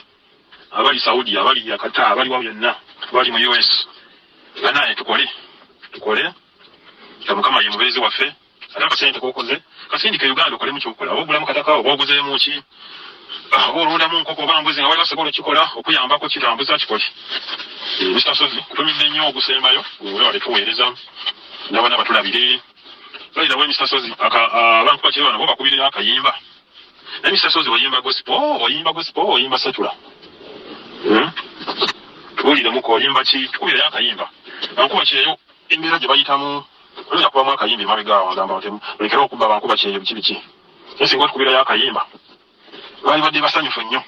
abali Saudi abali Qatar abali wa byonna abali mu US banaye tukole Mukama ye mubeezi waffe ate akasente k'okoze kasindika Uganda okolemu kyokola oba ogulamu katakawo oba oguzeemu ki oba olundamu nkoko oba mbuzi nga wali osobola okikola okuyambako kitambuza kikole Mr. Sozi kutumidde nnyo ogusembayo wewale tuweereza n'abaana batulabire Baida we Mr. Sozi abantu bakyewa nabo bakubirira akayimba. Na Mr. Sozi wayimba gospel, wayimba secular. Tulira muko wayimba ki kubirira akayimba. Nakuba kyeyo embeera gye bayitamu olina kuba mwaka yimbi mabiga wagamba otemu lekera okuba bankuba kyeyo biki. Esinga tukubirira akayimba. Bali badde basanyufu nnyo.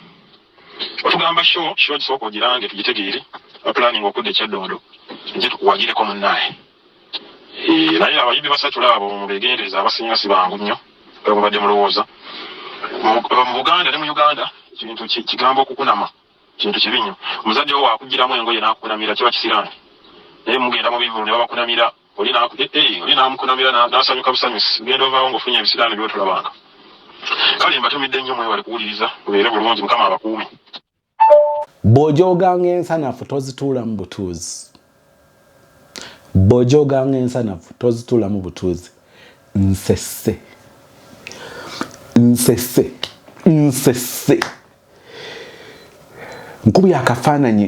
Otugamba show kisoko girange tugitegeere. Planning okudde kyaddondo. Nje tukuwagireko munnaye. Naye abayimbi basatula abo mu begendereza abasinga si bangu nnyo bwe badde mulowooza mu Buganda ne mu Uganda kintu kigambo okukunama kintu kibi nnyo omuzadde wo wakugiramu engoye n'akukunamira kiba kisiraani naye mugenda mu bivulu ne babakunamira oli n'amukunamira n'asanyuka busanyusi genda ovaawo ng'ofunye ebisiraani by'otulabanga kale mbatumidde nnyo mwewale kuwuliriza mubeere bulungi mukama abakuumi bw'ojoganga ensanafu tozituula mu butuuzi bw'ojoganga ensanafu tozituula mu butuuzi nsese nkubi akafaananyi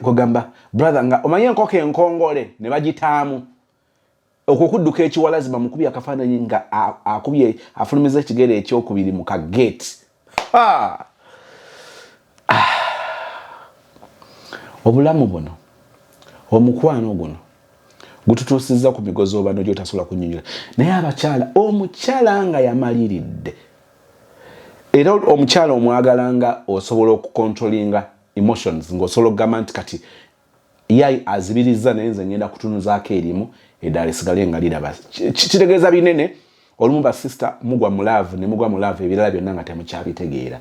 kugamba brother nga omanye enkoko enkongole ne bagitaamu okukudduka ekiwalazima mukubi akafaananyi nga akubye afulumiza ekigere ekyokubiri mu kageeti obulamu buno omukwano guno gututuusizza ku migozi obano gyotasobola kunnyonnyola naye abakyala omukyala nga yamaliridde era omukyala omwagala nga osobola okukontrolinga emotions ng'osobola okugamba nti kati yayi azibiriza naye nze ngenda kutunuzaako erimu eddala esigale nga liraba kitegeeza binene olumu basista mugwa mu laavu ne mugwa mu laavu ebirala byonna nga temukyabitegeera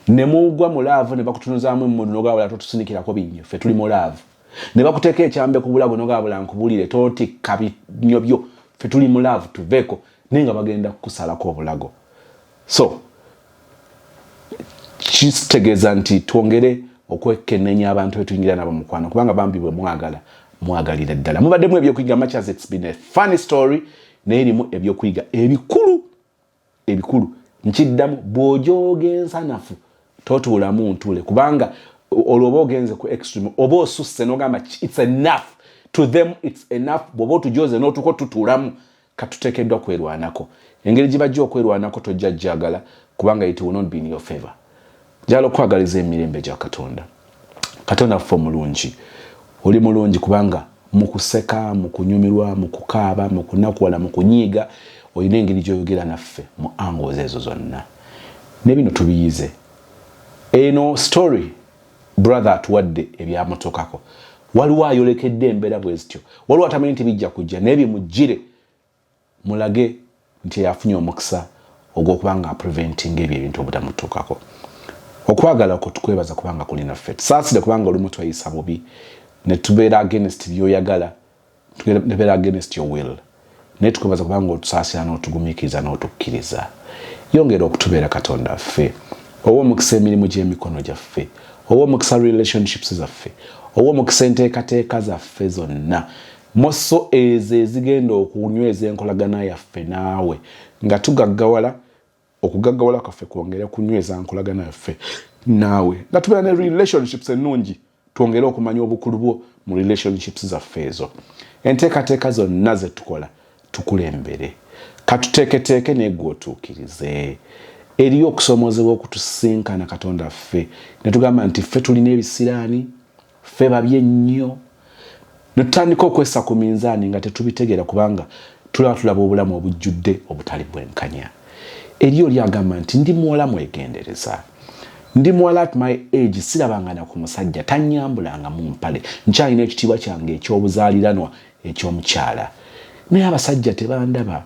ne mugwa mu laavu ne bakutunuzaamu emmundu n'ogabula totusinikirako binnyo ffe tuli mu laavu ne bakuteeka ekyambe ku bulago n'ogabula nkubuulire totikka binnyo byo ffe tuli mu laavu tuveeko naye nga bagenda kukusalako obulago so kitegeeza nti twongere okwekenneenya abantu betuyingira nabo mukwano kubanga bambi bwe mwagalira ddala mubaddemu ebyokuyiga much as it's been a funny story naye erimu ebyokuyiga ebikulu nkiddamu bw'ojooga ensanafu totuulamu ntule kubanga olwoba ogenze ku extreme oba osusse n'ogamba it's enough to them it's enough bw'oba otujoze n'otuko tutuulamu katuteekeddwa kwerwanako engeri gye bajja okwerwanako tojja jjagala kubanga it will not be in your favor jala okwagaliza emirembe gya Katonda ffe omulungi oli mulungi kubanga mukuseka mukunyumirwa mukukaaba mukunakuwala mukunyiiga olina engeri gy'oyogera naffe mu angles ezo zonna ne bino tubiyize eno story brother atuwadde ebyamutokako waliwo ayolekedde embeera bwe zityo waliwo atamanyi nti bijja kujja naye bimujjire mulage nti yafunye omukisa ogw'okubanga preventing ebyo ebintu obutamutokako okwagala okwo tukwebaza kubanga kulina ffe tusaasire kubanga olumu twayisa bubi ne tubeera against byoyagala tubeera against your will naye tukwebaza kubanga otusaasira n'otugumiikiriza n'otukkiriza yongera okutubeera Katonda ffe oba omukisa emirimu gy'emikono gyaffe oba omukisa relationships zaffe oba omukisa enteekateeka zaffe zonna moso ezo ezigenda okunyweza enkolagana yaffe naawe nga tugaggawala okugaggawala kwaffe kwongera kunyweza enkolagana yaffe naawe nga tubeera ne relationships ennungi twongere okumanya obukulu bwo mu relationships zaffe ezo enteekateeka zonna ze tukola tukulembere katuteeketeeke naye gwe otuukirize eriyo okusoomozebwa okutusinkana Katonda ffe ne tugamba nti ffe tulina ebisiraani ffe babye nnyo ne tutandika okwessa ku minzaani nga tetubitegeera kubanga tulaba obulamu obujjudde obutali bwenkanya eriyo lyagamba nti ndi muwala mwegendereza ndi muwala at my age sirabanga na ku musajja tanyambulanga mu mpale nkyalina ekitiibwa kyange ekyobuzaaliranwa ekyomukyala naye abasajja tebandaba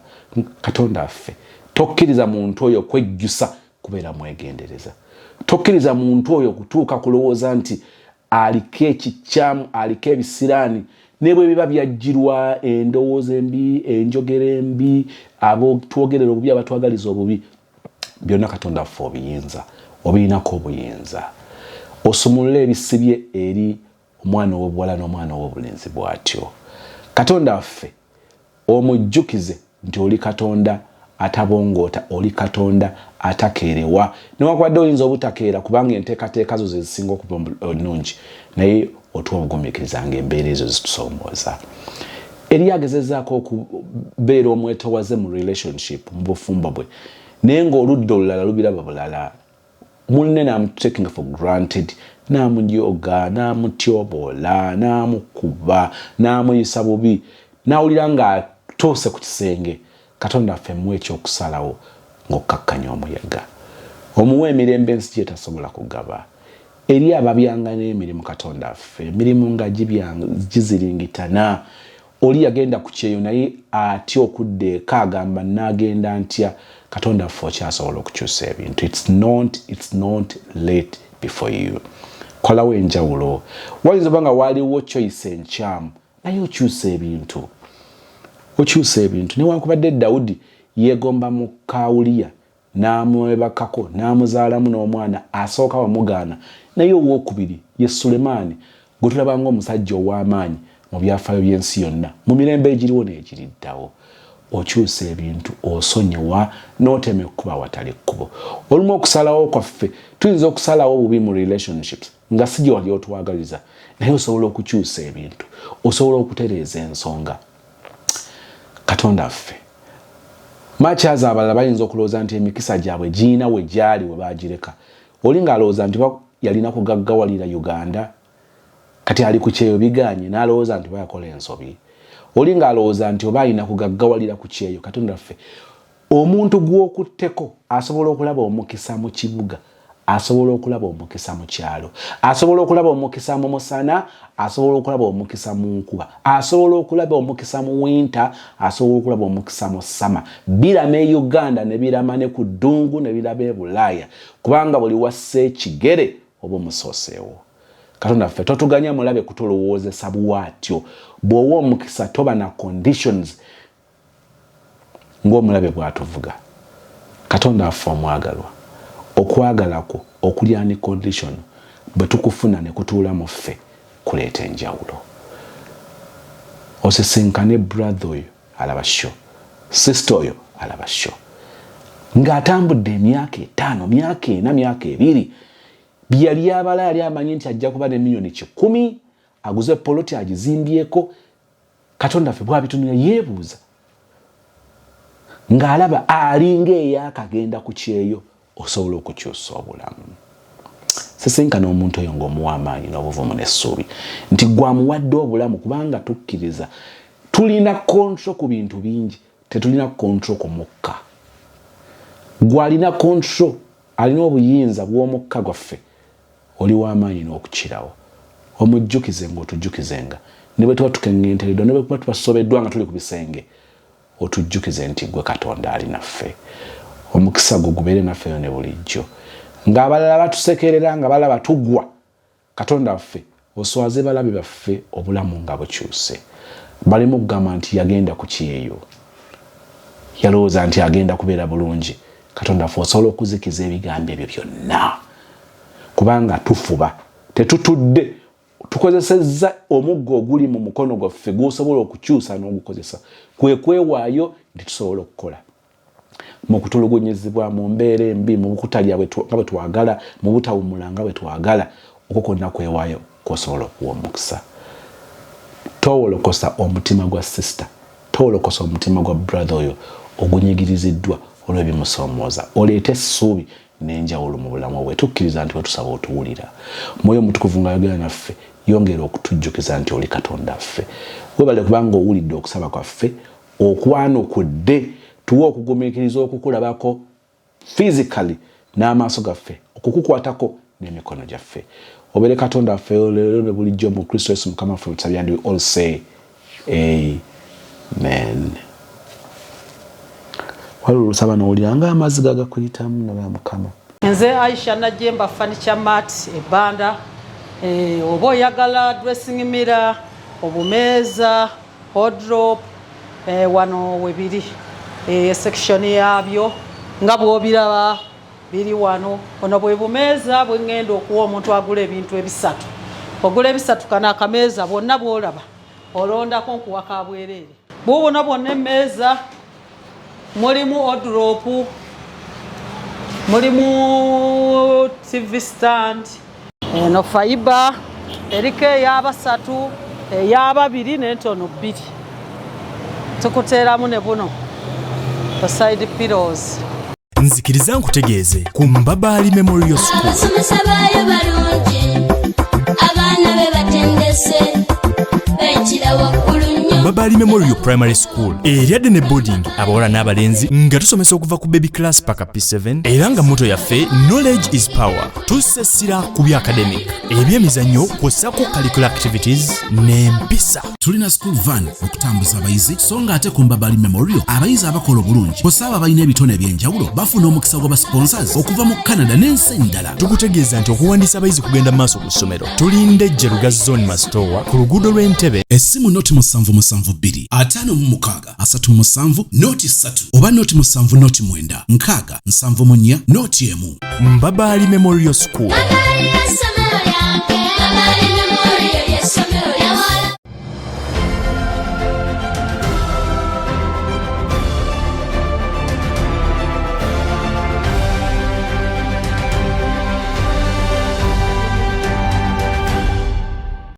Katonda ffe tokkiriza muntu oyo kwejjusa kubeera mwegendereza tokkiriza muntu oyo kutuuka kulowooza nti aliko ekikyamu aliko ebisiraani ne bwe biba byajjirwa endowooza embi enjogera embi abo twogerera obubi abatwagaliza obubi byonna Katonda ffe obiyinza obirinako obuyinza osumulule ebisibye eri omwana ow'obuwala n'omwana ow'obulenzi bw'atyo Katonda ffe omujjukize nti oli Katonda atabongoota oli Katonda atakeerewa newankubadde oyinza obutakeera kubanga enteekateeka zo zezisinga okuba ennungi naye otuwa obugumiikirizanga embeera ezo zitusoomooza eri agezezaako okubeera omwetowaze mu relationship mu bufumbo bwe naye ng'oludda olulala lubiraba bulala munne namutekinga for granted namunyoga namutyoboola namukuba namuyisa bubi nawulira ng'atuuse ku kisenge Katonda affe muwe ekyokusalawo ng'okkakkanya omuyaga omuwe emirembe ensi gye tasobola kugaba eri ababyanga n'emirimu Katonda affe emirimu nga giziringitana oli yagenda ku kyeyo naye atya okudda eka agamba n'agenda ntya Katonda affe okyasobola okukyusa ebintu it's not late before you kolawo enjawulo wayinza oba nga waliwo choice enkyamu naye okyusa ebintu newankubadde Dawudi yeegomba mu Kawuliya n'amwebakako n'amuzaalamu n'omwana asooka wamugaana naye owookubiri ye Sulemaani gwe tulaba ng'omusajja ow'amaanyi mu byafaayo by'ensi yonna mu mirembe egiriwo n'egiriddawo okyusa ebintu osonyiwa n'otema ekkuba awatali kkubo olumu okusalawo kwaffe tuyinza okusalawo obubi mu relationships nga si gye wali otwagaliza naye osobola okukyusa ebintu osobola okutereeza ensonga Katonda affe makyaza abalala bayinza okulowooza nti emikisa gyabwe giina we gyali we baagireka oli ng'alowooza nti yalina kugaggawalira Uganda kati ali ku kyeyo biganye n'alowooza nti bayakola ensobi oli ng'alowooza nti oba alina kugaggawalira ku kyeyo Katonda ffe omuntu gw'okutteko asobola okulaba omukisa mu kibuga asobola okulaba omukisa mu kyalo asobola okulaba omukisa mu musana asobola okulaba omukisa mu nkuba asobola okulaba omukisa mu winter asobola okulaba omukisa mu sama birama e Uganda ne birama ne ku ddungu ne biraba e Bulaaya kubanga buli wasse ekigere oba omusooseewo Katonda ffe totuganya mulabe kutolowoozesa bwatyo bw'owa omukisa toba na conditions ng'omulabe bw'atuvuga Katonda ffe omwagalwa okwagalako okulya ne condition bwe tukufuna ne kutuula mu ffe kuleeta enjawulo osisinkane brother oyo alaba sho sister oyo alaba sho ng'atambudde emyaka 5 myaka 4 myaka 2 byali abala yali amanyi nti ajja kuba ne milioni 10 aguze poloti agizimbyeko Katonda ffe bw'abitunira yeebuuza ng'alaba alinga eyakagenda ku kyeyo osobola okukyusa obulamu sisinkana omuntu oyo ng'omuwa amaanyi n'obuvumu n'essuubi nti gwamuwadde obulamu kubanga tukkiriza tulina kontro ku bintu bingi tetulina kontro ku mukka gwalina kontro alina obuyinza bw'omukka gwaffe oli w'amaanyi n'okukirawo omujjukize ng'otujjukizenga ne bwe tuba tukeŋŋentereddwa ne bwe tuba tubasobeddwa nga tuli ku bisenge otujjukize nti gwe Katonda ali naffe omukisa gwo gubeere naffe ne bulijjo ng'abalala batusekerera nga balaba tugwa Katonda waffe oswaze balabe baffe obulamu nga bukyuse balemu kugamba nti yagenda ku kyeyo yalowooza nti agenda kubeera bulungi Katonda waffe osobola okuzikiza ebigambo ebyo byonna kubanga tufuba tetutudde tukozesezza omuggo oguli mu mukono gwaffe gw'osobola okukyusa n'ogukozesa kwe kwewaayo nti tusobola okukola mu kutulugunyizibwa mu mbeera embi mu bukutalya nga bwe twagala mu butawumula nga bwe twagala okwo kwonna kwewaayo kw'osobola okuwa omukisa towolokosa omutima gwa sister towolokosa omutima gwa brother oyo ogunyigiriziddwa olw'ebimusoomooza oleete essuubi n'enjawulo mu bulamu bwe tukkiriza nti wetusaba otuwulira mwoyo omutukuvu ng'ayogera naffe yongera okutujjukiza nti oli Katonda ffe webale kubanga owulidde okusaba kwaffe okwanukudde tuwe okugumiikiriza okukulabako physically n'amaaso gaffe okukukwatako n'emikono gyaffe obeere Katonda waffe leero ne bulijjo mu Kristo Yesu Mukama waffe tusabye and we all say amen. Walulusaba n'owulira ng'amazzi gagakuyitamu nawe Mukama. Nze Aisha Najemba furniture mat ebanda oba oyagala dressing mirror obumeeza wardrobe wano webiri section yabyo nga bw'obiraba biri wano ono bwe bumeeza bwe ngenda okuwa omuntu agula ebintu ebisatu ogula ebisatu kana akameeza bonna bw'olaba olondako nkuwaka bwereere bw'obona bwonna emmeeza mulimu wardrobe mulimu TV stand eno fiber eriko ey'abasatu ey'ababiri n'entono bbiri tukuteeramu ne buno side pillows. Nzikiriza nkutegeeze ku Mbabali Memorial School. Abasomesa baayo balungi, abaana be batendese, bekira waggulu nnyo. Mbabali Memorial Primary School eryadde ne boarding abawala n'abalenzi nga tusomesa okuva ku baby class paka P7 era nga motto yaffe knowledge is power. Tusesira ku bya academic, ebyemizannyo kw'ossako curricular activities n'empisa. Tulina school van okutambuza abayizi so nga ate ku Mbabali Memorial abayizi abakola obulungi kw'ossa abalina ebitone eby'enjawulo bafuna omukisa gw'aba sponsors okuva mu Canada n'ensi endala. Tukutegeeza nti okuwandiisa abayizi kugenda maaso ku ssomero. Tulinde Jeruga Zone Mastowa ku luguudo lw'Entebe. Essimu noti 772 56 37 noti 3 oba noti 7 noti 9 6 74 noti 1. Mbabali Memorial School. Mbabali